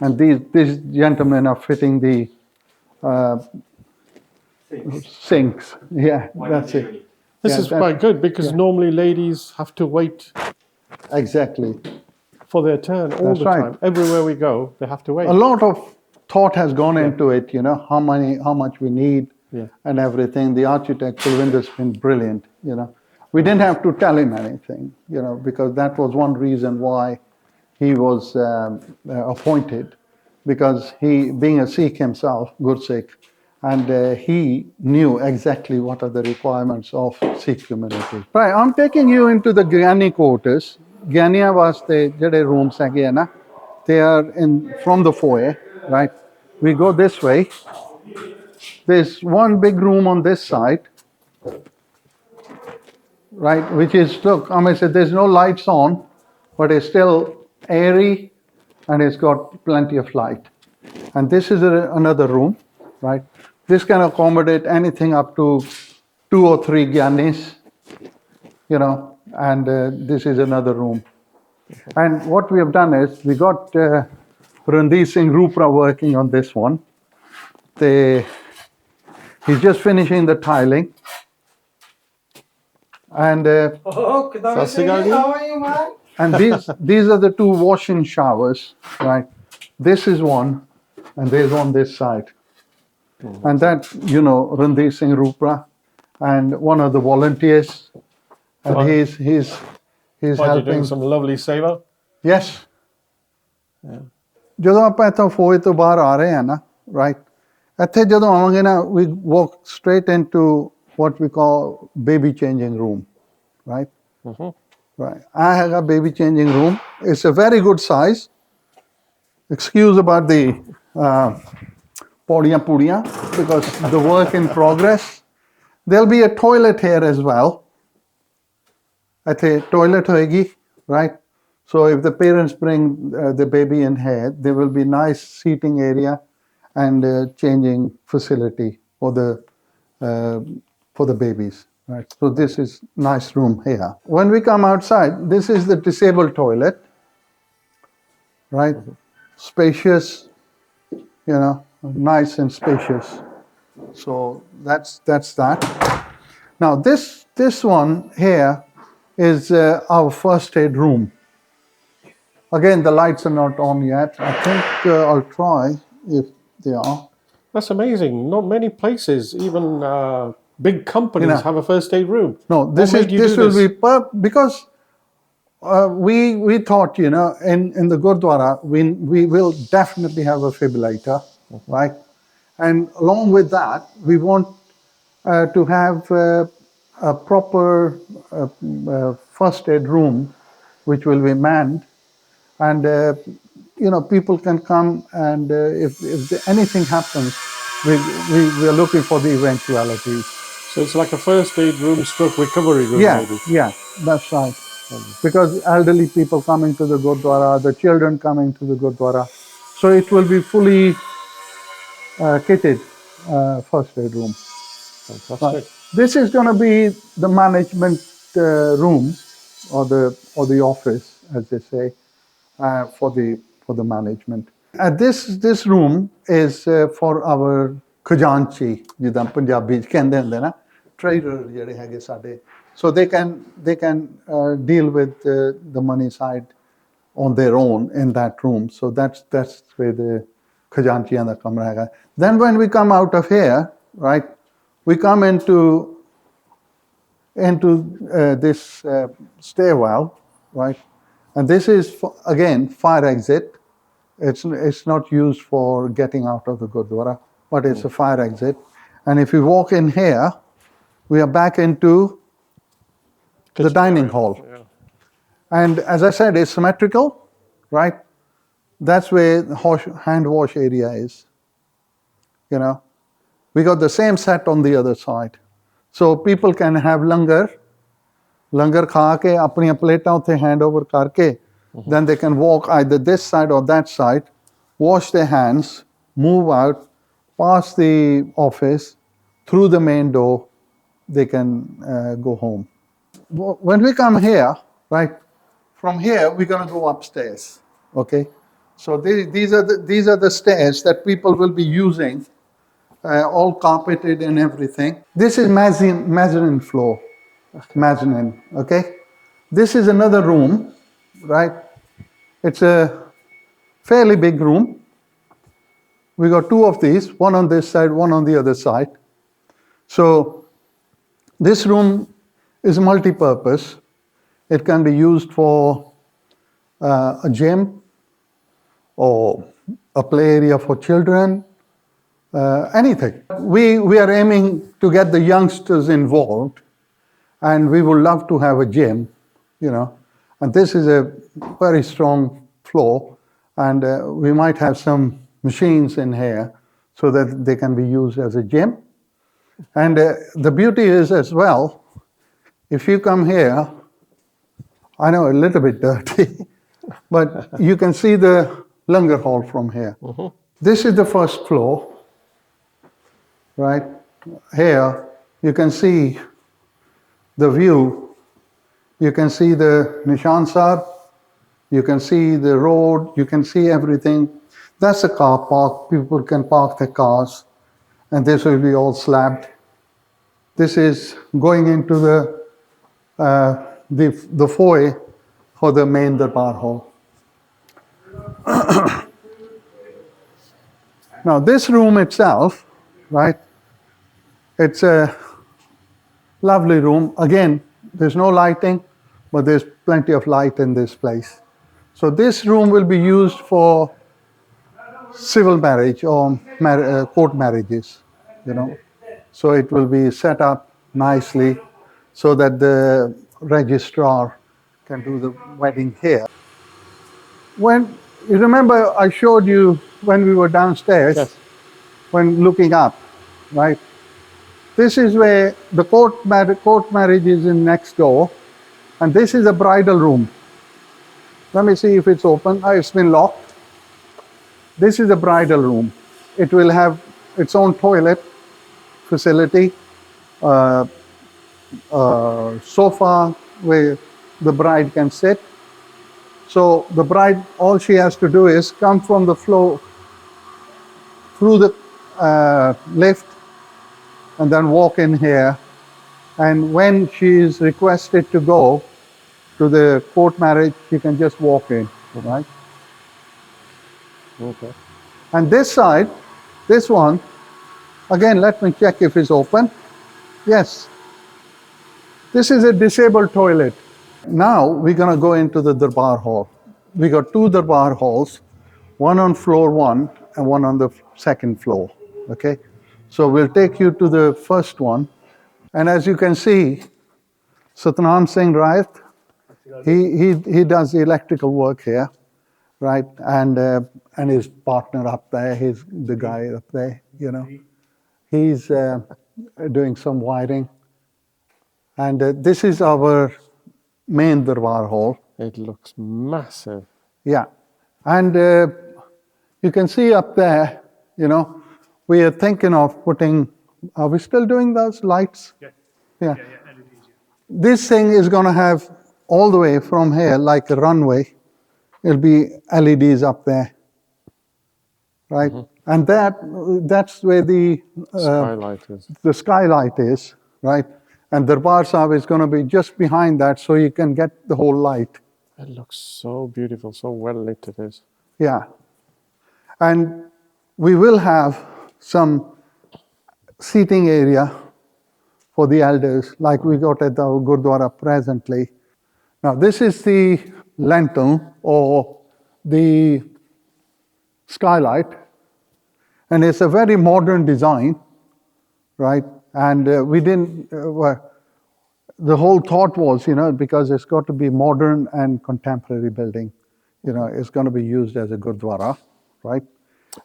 [SPEAKER 2] And these gentlemen are fitting the sinks. Yeah, that's it.
[SPEAKER 3] This is quite good, because normally ladies have to wait
[SPEAKER 2] Exactly.
[SPEAKER 3] for their turn all
[SPEAKER 2] That's
[SPEAKER 3] the
[SPEAKER 2] right.
[SPEAKER 3] time. Everywhere we go, they have to wait.
[SPEAKER 2] A lot of thought has gone into it, how much we need,
[SPEAKER 3] Yeah.
[SPEAKER 2] and everything. The architect, Kulwinder's been brilliant, We didn't have to tell him anything, because that was one reason why he was appointed, because he, being a Sikh himself, Gursikh, and he knew exactly what are the requirements of Sikh community. Right, I'm taking you into the Gyani quarters. Gyaniya vaste Jedi Rooms hai na. They are from the foyer, right? We go this way. There's one big room on this side, right? Which is, look, I said there's no lights on, but it's still airy, and it's got plenty of light. And this is another room, right? This can accommodate anything up to 2 or 3 Gyanis, and this is another room. And what we have done is, we got Randeep Singh Rupra working on this one. He's just finishing the tiling. And and these are the 2 wash-in showers, right? This is one, and there's one this side. And that, Randeep Singh Rupra, and one of the volunteers, and he's
[SPEAKER 3] You're
[SPEAKER 2] helping.
[SPEAKER 3] doing some lovely seva.
[SPEAKER 2] Yes. ਜਦੋਂ ਆਪਾਂ ਇੱਥੋਂ ਫੌਜ ਤੋਂ ਬਾਹਰ ਆ ਰਹੇ ਹਾਂ ਨਾ, right, ਇੱਥੇ ਜਦੋਂ ਆਵਾਂਗੇ ਨਾ, we walk straight into what we call baby changing room, right? Right. I have a baby changing room. It's a very good size. Excuse about the podiya, because the work in progress. There'll be a toilet here as well. A toilet hoegi, right? So if the parents bring the baby in here, there will be nice seating area and changing facility for the babies, right? So this is nice room here. When we come outside, this is the disabled toilet, right? Spacious, nice and spacious. So that's that. Now this one here is our first aid room. Again, the lights are not on yet. I think I'll try if they are.
[SPEAKER 3] That's amazing. Not many places, even big companies, have a first aid room.
[SPEAKER 2] No, this will be because we thought, in the Gurdwara, we will definitely have a defibrillator, right? And along with that, we want to have a proper first aid room, which will be manned, and people can come, and if anything happens, we are looking for the eventualities.
[SPEAKER 3] So it's like a first aid room stroke recovery room, maybe.
[SPEAKER 2] Yeah, that's right. because elderly people coming to the Gurdwara, the children coming to the Gurdwara. So it will be fully kitted first aid room.
[SPEAKER 3] Fantastic.
[SPEAKER 2] This is going to be the management room, or the office, as they say, for the management. This room is for our खजांची ਜਿੱਦਾਂ ਪੰਜਾਬੀ ਚ ਕਹਿੰਦੇ ਹੁੰਦੇ ਨਾ trader ਜਿਹੜੇ ਹੈਗੇ ਸਾਡੇ, so they can deal with the money side on their own in that room. So that's where the खजांचियां ਦਾ ਕਮਰਾ ਹੈਗਾ. Then when we come out of here, right, we come into this stairwell, right, and this is again fire exit. It's not used for getting out of the Gurdwara, but it's a fire exit. And if you walk in here, we are back into the dining hall.
[SPEAKER 3] Yeah.
[SPEAKER 2] And as I said, it's symmetrical, right? That's where the hand wash area is. You know, we got the same set on the other side. So people can have langar kha ke apniyan platean utte hand over karke. Then they can walk either this side or that side, wash their hands, move out, pass the office, through the main door, they can go home. When we come here, right, from here we're going to go upstairs, okay? So these are the stairs that people will be using, all carpeted and everything. This is mezzanine floor, mezzanine, okay? This is another room, right? It's a fairly big room. We got two of these, one on this side, one on the other side. So this room is multi-purpose. It can be used for a gym or a play area for children, anything. We are aiming to get the youngsters involved, and we would love to have a gym, you know. And this is a very strong floor, and we might have some machines in here so that they can be used as a gym. And the beauty is as well, if you come here, I know a little bit dirty, but you can see the langar hall from here. This is the first floor, right? Here you can see the view. You can see the Nishan Sar, you can see the road, you can see everything. That's a car park. People can park their cars, and this will be all slabbed. This is going into the foyer for the main Darbar hall. Now this room itself, right, it's a lovely room. Again, there's no lighting, but there's plenty of light in this place. So this room will be used for civil marriage or court marriages, you know. So it will be set up nicely so that the registrar can do the wedding here. When you remember, I showed you when we were downstairs,
[SPEAKER 3] Yes.
[SPEAKER 2] when looking up, right? This is where the court marriage is in next door, and this is a bridal room. Let me see if it's open. Oh, it's been locked. This is a bridal room. It will have its own toilet facility, sofa where the bride can sit. So the bride, all she has to do is come from the floor through the lift and then walk in here. And when she is requested to go to the court marriage, she can just walk in, right?
[SPEAKER 3] Okay.
[SPEAKER 2] And this side, this one, again, let me check if it's open. Yes. This is a disabled toilet. Now we're going to go into the Darbar hall. We got two Darbar halls, one on floor 1 and one on the second floor, okay? So we'll take you to the first one. And as you can see, Satnam Singh Raith, he does the electrical work here, right? And his partner up there, he's the guy up there, you know. He's doing some wiring. And this is our main Darbar hall.
[SPEAKER 3] It looks massive.
[SPEAKER 2] Yeah. And you can see up there, we are thinking of putting, are we still doing those lights? Yeah. This thing is going to have all the way from here, like a runway, it'll be LEDs up there, right? And that's where the skylight is, right? And Darbar Sahib is going to be just behind that, so you can get the whole light.
[SPEAKER 3] It looks so beautiful, so well lit it is.
[SPEAKER 2] Yeah. And we will have some seating area for the elders, like we got at the Gurdwara presently. Now, this is the lantern or the skylight, and it's a very modern design, right? And we didn't, the whole thought was, because it's got to be modern and contemporary building, it's going to be used as a Gurdwara, right?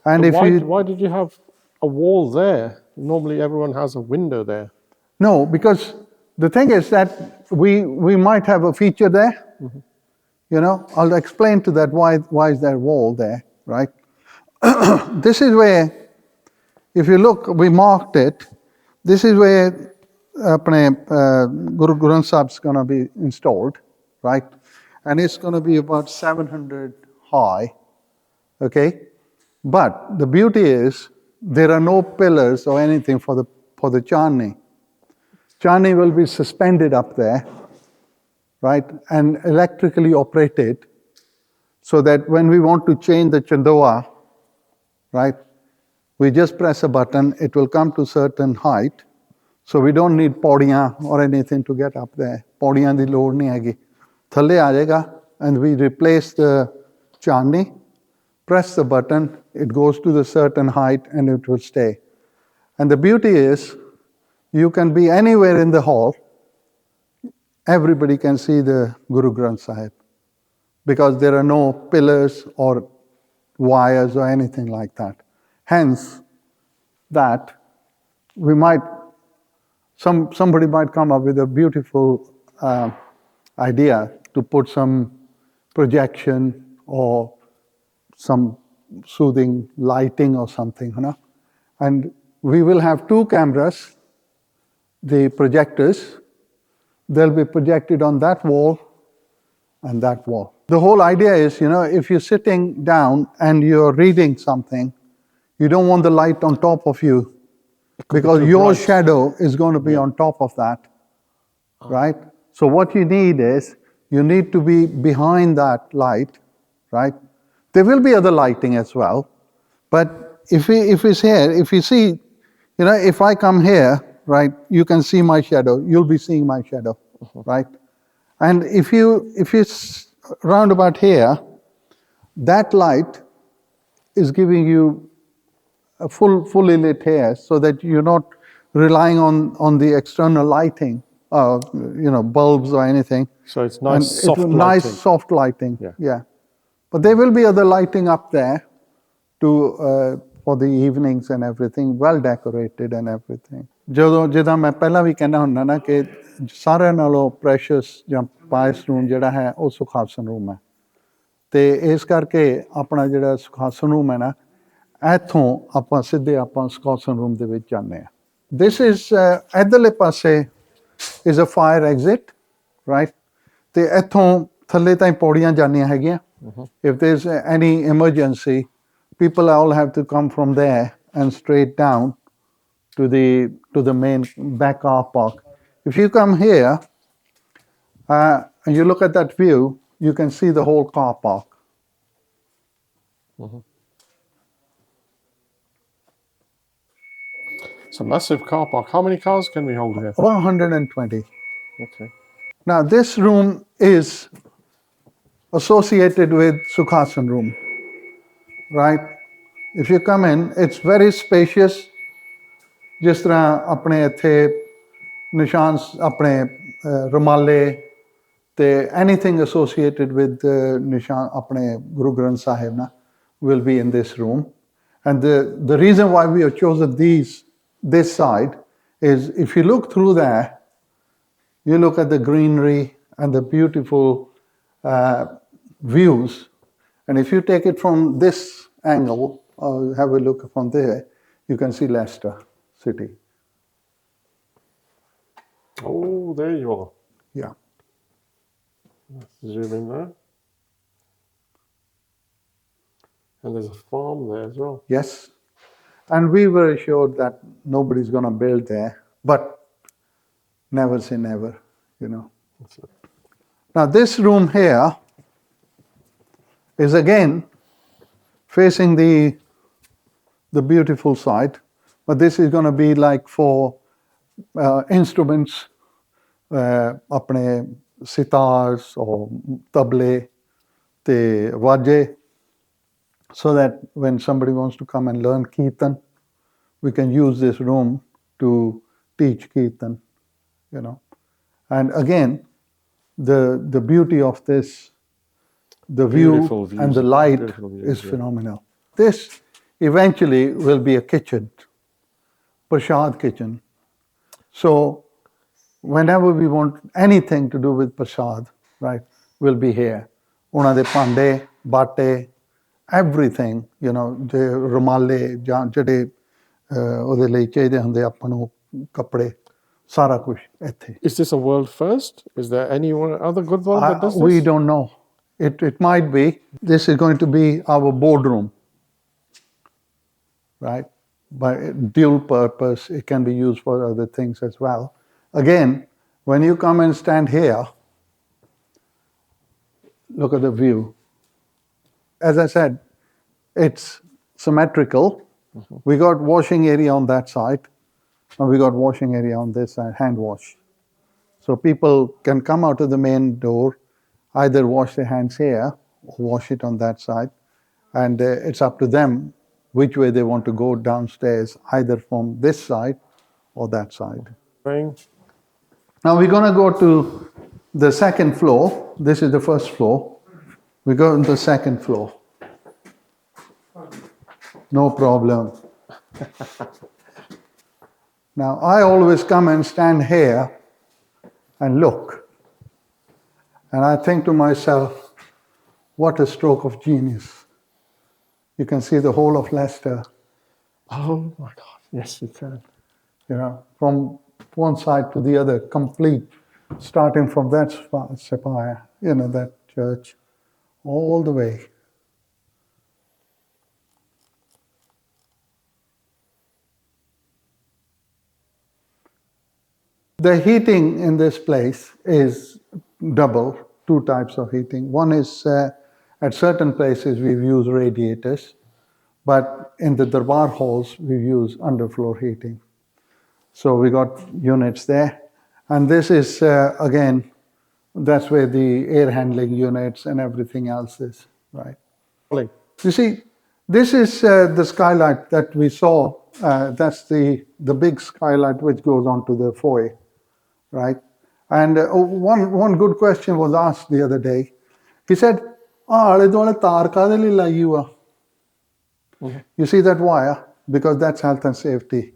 [SPEAKER 2] And
[SPEAKER 3] why did you have a wall there? Normally everyone has a window there.
[SPEAKER 2] No, because the thing is that we might have a feature there. I'll explain to that why is there a wall there, right? This is where, if you look, we marked it. This is where Guru Granth Sahib is going to be installed, right? And it's going to be about 700 high, okay? But the beauty is there are no pillars or anything for the Chandni. Chandni will be suspended up there, right, and electrically operated, so that when we want to change the Chandoa, right, we just press a button, it will come to certain height, so we don't need podiyan or anything to get up there. Podiyan di lod nahi hegi. Thalle aa jayega, and we replace the Chandni, press the button, it goes to the certain height, and it will stay. And the beauty is, you can be anywhere in the hall, everybody can see the Guru Granth Sahib, because there are no pillars or wires or anything like that. Hence, that we might, somebody might come up with a beautiful idea to put some projection or some soothing lighting or something, And we will have 2 cameras, the projectors. They'll be projected on that wall and that wall. The whole idea is, if you're sitting down and you're reading something, you don't want the light on top of you, because your shadow is going to be on top of that, right? So what you need is, you need to be behind that light, right? There will be other lighting as well, but if it's here, if you see, if I come here, right, you can see my shadow, you'll be seeing my shadow, right? And if it's round about here, that light is giving you a fully lit here, so that you're not relying on the external lighting, bulbs or anything.
[SPEAKER 3] So it's nice, soft lighting.
[SPEAKER 2] Nice, soft lighting, yeah. But there will be other lighting up there for the evenings and everything, well decorated and everything. ਜਿੱਦਾਂ ਮੈਂ ਪਹਿਲਾਂ ਵੀ ਕਹਿੰਦਾ ਹੁੰਦਾ ਨਾ ਕਿ ਸਾਰਿਆਂ ਨਾਲੋਂ precious ਜਾਂ ਪਾਇਸ ਰੂਮ ਜਿਹੜਾ ਹੈ ਉਹ ਸੁਖਾਸਨ ਰੂਮ ਹੈ, ਤੇ ਇਸ ਕਰਕੇ ਆਪਣਾ ਜਿਹੜਾ ਸੁਖਾਸਨ ਰੂਮ ਹੈ ਨਾ, ਇੱਥੋਂ ਆਪਾਂ ਸਿੱਧੇ ਸੁਖਾਸਨ ਰੂਮ ਦੇ ਵਿੱਚ ਜਾਂਦੇ ਹਾਂ. ਦਿਸ ਇਜ਼ ਇੱਧਰਲੇ ਪਾਸੇ is a fire exit, right, ਤੇ ਇੱਥੋਂ ਥੱਲੇ ਤਾਈਂ ਪੌੜੀਆਂ ਜਾਂਦੀਆਂ ਹੈਗੀਆਂ. If there's any emergency, people all have to come from there and straight down to the main back car park. If you come here and you look at that view, you can see the whole car park.
[SPEAKER 3] It's a massive car park. How many cars can we hold here?
[SPEAKER 2] 120.
[SPEAKER 3] Okay.
[SPEAKER 2] Now this room is associated with Sukhasan room, right? If you come in, it's very spacious. ਜਿਸ ਤਰ੍ਹਾਂ ਆਪਣੇ ਇੱਥੇ ਨਿਸ਼ਾਨ ਆਪਣੇ ਰੁਮਾਲੇ ਤੇ anything associated with ਨਿਸ਼ਾਨ ਆਪਣੇ Guru Granth Sahib na will be in this room. And the reason why we have chosen this side is, if you look through there, you look at the greenery and the beautiful views. And if you take it from this angle, or have a look from there, you can see Leicester city.
[SPEAKER 3] Oh, there you are.
[SPEAKER 2] Yeah.
[SPEAKER 3] Let's zoom in there. And there's a farm there as well.
[SPEAKER 2] Yes. And we were assured that nobody's going to build there, but never say never, you know.
[SPEAKER 3] That's it.
[SPEAKER 2] Now, this room here is again facing the beautiful side, but this is going to be like for instruments, apne sitars or table, te waje, so that when somebody wants to come and learn kirtan, we can use this room to teach kirtan, you know. And again, the beauty of this, the
[SPEAKER 3] Beautiful
[SPEAKER 2] view
[SPEAKER 3] views,
[SPEAKER 2] and the light
[SPEAKER 3] beautiful views,
[SPEAKER 2] is
[SPEAKER 3] yeah.
[SPEAKER 2] phenomenal. This eventually will be a kitchen, prasad kitchen. So whenever we want anything to do with prasad, right, we'll be here. Una de pande, bate, everything, you know, the rumale, ਜਿਹੜੇ ਉਹਦੇ ਲਈ ਚਾਹੀਦੇ ਹੁੰਦੇ ਆਪਾਂ ਨੂੰ ਕੱਪੜੇ, ਸਾਰਾ ਕੁਝ ਇੱਥੇ.
[SPEAKER 3] Is this a world first? Is there any other Gurdwara that does this?
[SPEAKER 2] We don't know. It might be. This is going to be our boardroom, right? By dual purpose, it can be used for other things as well. Again, when you come and stand here, look at the view. As I said, it's symmetrical. We got washing area on that side, and we got washing area on this side, hand wash. So people can come out of the main door, either wash their hands here or wash it on that side, and it's up to them which way they want to go downstairs, either from this side or that side. Now we're going to go to the second floor. This is the first floor. We go to the second floor. No problem. Now I always come and stand here and look. And I think to myself, what a stroke of genius. You can see the whole of Leicester,
[SPEAKER 3] Oh my God, yes you can.
[SPEAKER 2] you know, from one side to the other, complete, starting from that spire, you know, that church, all the way. The heating in this place is double, two types of heating. One is at certain places we've used radiators, but in the Darbar halls we've used underfloor heating. So we got units there. And this is, again, that's where the air handling units and everything else is, right? You see, this is the skylight that we saw. That's the big skylight which goes onto the foyer, right? And one good question was asked the other day. He said, you see that wire? Because that's health and safety.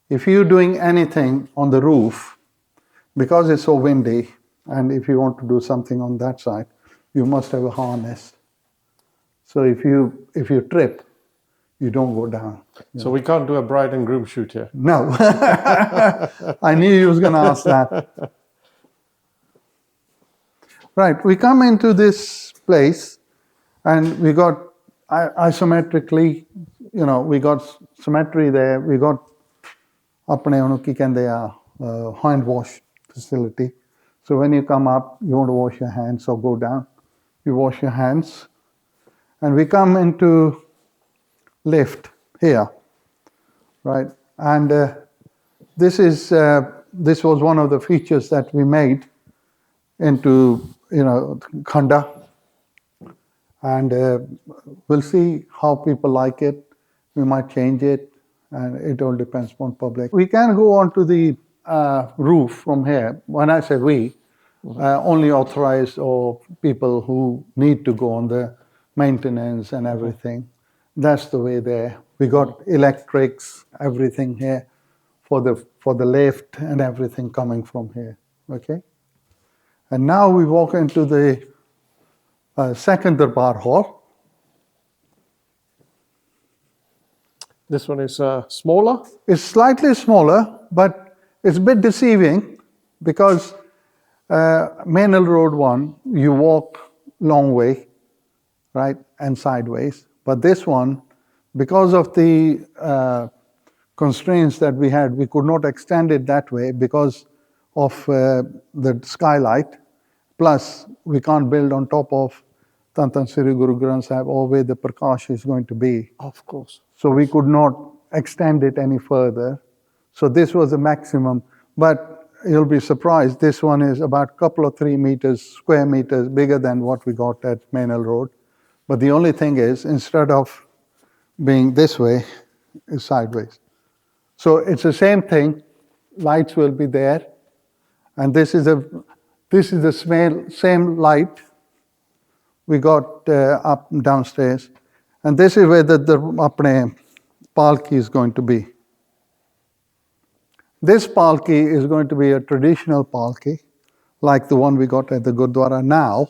[SPEAKER 2] If you're doing anything on the roof, because it's so windy, and if you want to do something on that side, you must have a harness. So if you trip, you don't go down.
[SPEAKER 3] So we can't do a bride and groom shoot here.
[SPEAKER 2] No. I knew you was going to ask that. Right, we come into this place and we got isometrically, you know, we got symmetry there. We got apne ਉਹਨੂੰ ਕੀ ਕਹਿੰਦੇ ਆ hand wash facility. So when you come up, you want to wash your hands or go down, you wash your hands. And we come into lift here, right? And this was one of the features that we made into, you know, khanda. And we'll see how people like it. We might change it, and it all depends upon public. We can go onto the roof from here. When I say we, only authorized or people who need to go on the maintenance and everything. That's the way there. We got electrics, everything here for the lift and everything coming from here. Okay? And now we walk into the second Darbar Hall.
[SPEAKER 3] This one is smaller.
[SPEAKER 2] It's slightly smaller, but it's a bit deceiving because Maynell Road 1, you walk long way, right, and sideways. But this one, because of the constraints that we had, we could not extend it that way because of the skylight. Plus, we can't build on top of Tan Sri Guru Granth Sahib or where the Prakash is going to be.
[SPEAKER 3] Of course.
[SPEAKER 2] So we could not extend it any further. So this was the maximum. But you'll be surprised, this one is about a couple of 3 meters, square meters bigger than what we got at Maynell Road. But the only thing is, instead of being this way, it's sideways. So it's the same thing. Lights will be there. And this is the same light we got up downstairs. And this is where the apne palki is going to be. This palki is going to be a traditional palki, like the one we got at the Gurdwara now.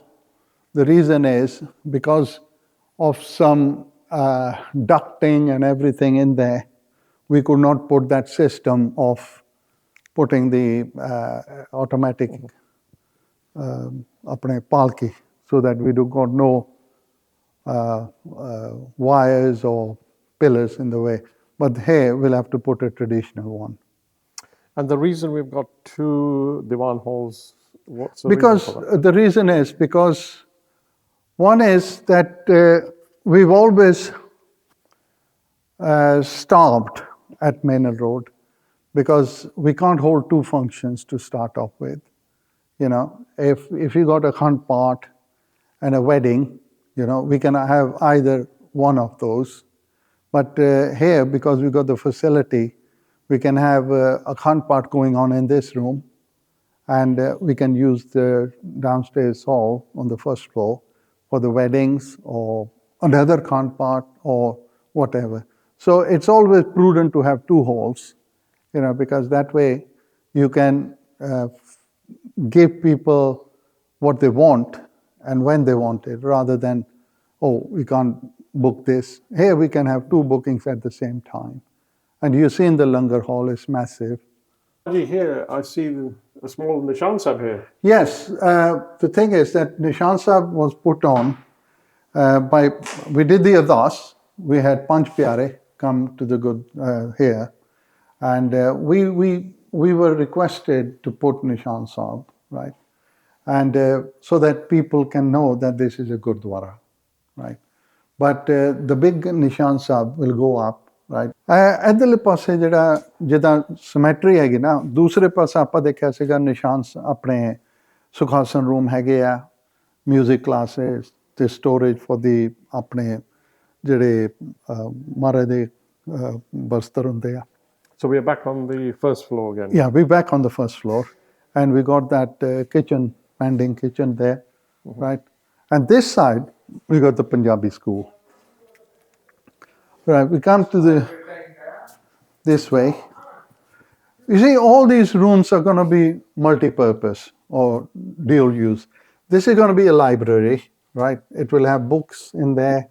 [SPEAKER 2] The reason is because of some ducting and everything in there, we could not put that system of putting the automatic apne palki, so that we do got no wires or pillars in the way. But here we'll have to put a traditional one.
[SPEAKER 3] And the reason we've got 2 Diwan halls, what's the
[SPEAKER 2] Because
[SPEAKER 3] reason for that?
[SPEAKER 2] the reason is because one is that we've always starved at Maynell Road because we can't hold 2 functions to start off with. You know, if you got a Khand Path and a wedding, you know, we can have either one of those. But here, because we got the facility, we can have a Khand Path going on in this room, and we can use the downstairs hall on the first floor for the weddings or another Khand Path or whatever. So it's always prudent to have 2 halls, you know, because that way you can give people what they want and when they want it, rather than, oh, we can't book this. Here we can have 2 bookings at the same time. And you see in the Langar Hall, it's massive.
[SPEAKER 3] Here, I see a small Nishan Sahib here.
[SPEAKER 2] Yes, the thing is that Nishan Sahib was put on we did the Ardas. We had Panch Pyare come to the good here, and we were requested to put Nishan Sahib, right? And so that people can know that this is a Gurdwara, right? But the big Nishan Sahib will go up, right? ਇੱਧਰਲੇ ਪਾਸੇ ਜਿਹੜਾ ਜਿੱਦਾਂ ਸਮੈਟਰੀ ਹੈਗੀ ਨਾ, ਦੂਸਰੇ ਪਾਸੇ ਆਪਾਂ ਦੇਖਿਆ ਸੀਗਾ ਨਿਸ਼ਾਨ ਆਪਣੇ ਸੁਖਾਸਨ ਰੂਮ ਹੈਗੇ ਆ, ਮਿਊਜ਼ਿਕ ਕਲਾਸਿਸ ਤੇ ਸਟੋਰੇਜ ਫॉर ਦੀ ਆਪਣੇ ਜਿਹੜੇ ਮਹਾਰਾਜ ਦੇ ਬਸਤਰ ਹੁੰਦੇ ਆ.
[SPEAKER 3] So we are back on the first floor again.
[SPEAKER 2] Yeah, we're back on the first floor, and we got that kitchen, pending kitchen there, right? And this side, we got the Punjabi school. Right, we come to this way. You see, all these rooms are going to be multi-purpose or dual use. This is going to be a library, right? It will have books in there,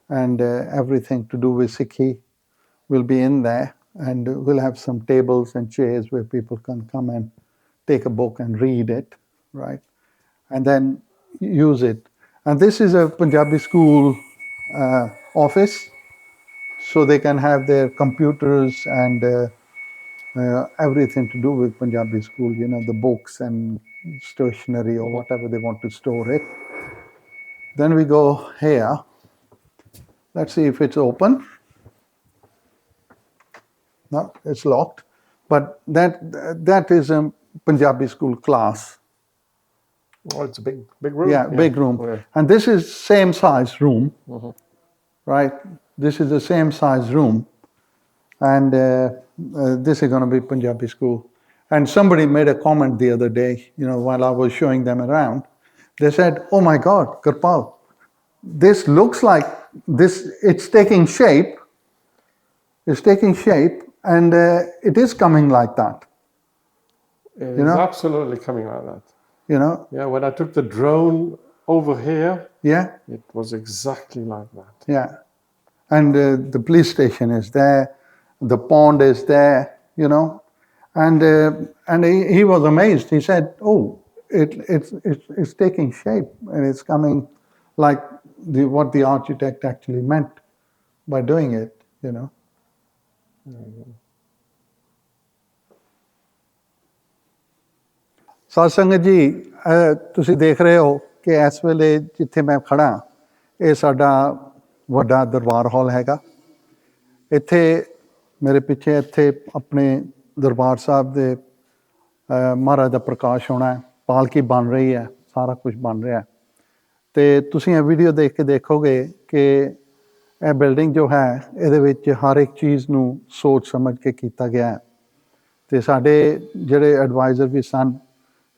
[SPEAKER 2] and everything to do with Sikhi will be in there. And we'll have some tables and chairs where people can come and take a book and read it, right? And then use it. And this is a Punjabi school office, so they can have their computers and everything to do with Punjabi school, you know, the books and stationery or whatever they want to store it. Then we go here. Let's see if it's open. No, it's locked. But that is a Punjabi school class.
[SPEAKER 3] Oh, it's a big room.
[SPEAKER 2] Yeah, big room.
[SPEAKER 3] Yeah.
[SPEAKER 2] And this is same size room, right? This is the same size room. And this is going to be Punjabi school. And somebody made a comment the other day, you know, while I was showing them around. They said, oh my God, Kirpal, this looks like this, it's taking shape. It's taking shape. And it is coming like that.
[SPEAKER 3] It's
[SPEAKER 2] You know?
[SPEAKER 3] absolutely coming like that. Yeah, when I took the drone over here,
[SPEAKER 2] Yeah,
[SPEAKER 3] it was exactly like that.
[SPEAKER 2] yeah. And the police station is there, the pond is there, and he was amazed. He said, "Oh, it's taking shape and it's coming like what the architect actually meant by doing it." ਸਾਧ ਸੰਗਤ ਜੀ, ਤੁਸੀਂ ਦੇਖ ਰਹੇ ਹੋ ਕਿ ਇਸ ਵੇਲੇ ਜਿੱਥੇ ਮੈਂ ਖੜਾ, ਇਹ ਸਾਡਾ ਵੱਡਾ ਦਰਬਾਰ ਹਾਲ ਹੈਗਾ। ਇੱਥੇ ਮੇਰੇ ਪਿੱਛੇ ਇੱਥੇ ਆਪਣੇ ਦਰਬਾਰ ਸਾਹਿਬ ਦੇ ਮਹਾਰਾਜ ਦਾ ਪ੍ਰਕਾਸ਼ ਹੋਣਾ ਹੈ, ਪਾਲਕੀ ਬਣ ਰਹੀ ਹੈ, ਸਾਰਾ ਕੁਝ ਬਣ ਰਿਹਾ। ਅਤੇ ਤੁਸੀਂ ਇਹ ਵੀਡੀਓ ਦੇਖ ਕੇ ਦੇਖੋਗੇ ਕਿ ਇਹ ਬਿਲਡਿੰਗ ਜੋ ਹੈ ਇਹਦੇ ਵਿੱਚ ਹਰ ਇੱਕ ਚੀਜ਼ ਨੂੰ ਸੋਚ ਸਮਝ ਕੇ ਕੀਤਾ ਗਿਆ ਹੈ। ਅਤੇ ਸਾਡੇ ਜਿਹੜੇ ਐਡਵਾਈਜ਼ਰ ਵੀ ਸਨ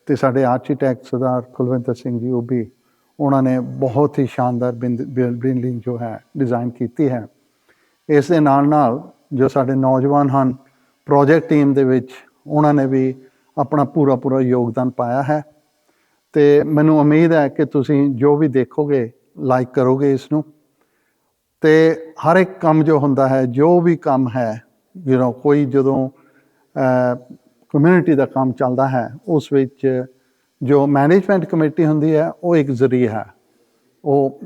[SPEAKER 2] ਅਤੇ ਸਾਡੇ ਆਰਕੀਟੈਕਟ ਸਰਦਾਰ ਕੁਲਵਿੰਦਰ ਸਿੰਘ ਜੀ, ਉਹ ਵੀ ਉਹਨਾਂ ਨੇ ਬਹੁਤ ਹੀ ਸ਼ਾਨਦਾਰ ਬਿਲਡਿੰਗ ਜੋ ਹੈ ਡਿਜ਼ਾਈਨ ਕੀਤੀ ਹੈ। ਇਸ ਦੇ ਨਾਲ ਨਾਲ ਜੋ ਸਾਡੇ ਨੌਜਵਾਨ ਹਨ ਪ੍ਰੋਜੈਕਟ ਟੀਮ ਦੇ ਵਿੱਚ, ਉਹਨਾਂ ਨੇ ਵੀ ਆਪਣਾ ਪੂਰਾ ਯੋਗਦਾਨ ਪਾਇਆ ਹੈ। ਅਤੇ ਮੈਨੂੰ ਉਮੀਦ ਹੈ ਕਿ ਤੁਸੀਂ ਜੋ ਵੀ ਦੇਖੋਗੇ ਲਾਈਕ ਕਰੋਗੇ ਇਸ ਨੂੰ। ਅਤੇ ਹਰ ਇੱਕ ਕੰਮ ਜੋ ਹੁੰਦਾ ਹੈ, ਜੋ ਵੀ ਕੰਮ ਹੈ, ਕੋਈ ਜਦੋਂ ਕਮਿਊਨਿਟੀ ਦਾ ਕੰਮ ਚੱਲਦਾ ਹੈ, ਉਸ ਵਿੱਚ ਜੋ ਮੈਨੇਜਮੈਂਟ ਕਮੇਟੀ ਹੁੰਦੀ ਹੈ ਉਹ ਇੱਕ ਜ਼ਰੀਆ ਹੈ, ਉਹ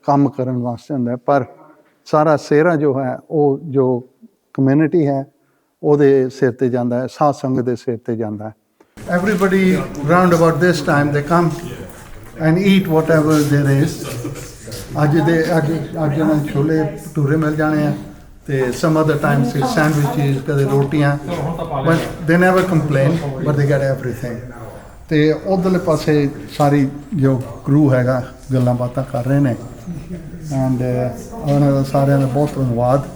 [SPEAKER 2] ਕੰਮ ਕਰਨ ਵਾਸਤੇ ਹੁੰਦਾ ਹੈ, ਪਰ ਸਾਰਾ ਸਿਹਰਾ ਜੋ ਹੈ ਉਹ ਜੋ ਕਮਿਊਨਿਟੀ ਹੈ ਉਹਦੇ ਸਿਰ 'ਤੇ ਜਾਂਦਾ ਹੈ, ਸਾਧ ਸੰਗਤ ਦੇ ਸਿਰ 'ਤੇ ਜਾਂਦਾ ਹੈ। Everybody round about this time they come and eat whatever there is. ਅੱਜ ਇਹਨਾਂ ਨੂੰ ਛੋਲੇ ਭਟੂਰੇ ਮਿਲ ਜਾਣੇ ਆ, ਅਤੇ some other times it's sandwiches, ਕਦੇ ਰੋਟੀਆਂ, but they never complain, but they get everything। ਅਤੇ ਉੱਧਰਲੇ ਪਾਸੇ ਸਾਰੀ ਜੋ ਕਰੂ ਹੈਗਾ ਗੱਲਾਂ ਬਾਤਾਂ ਕਰ ਰਹੇ ਨੇ, ਐਂਡ ਉਹਨਾਂ ਦਾ ਸਾਰਿਆਂ ਦਾ ਬਹੁਤ ਧੰਨਵਾਦ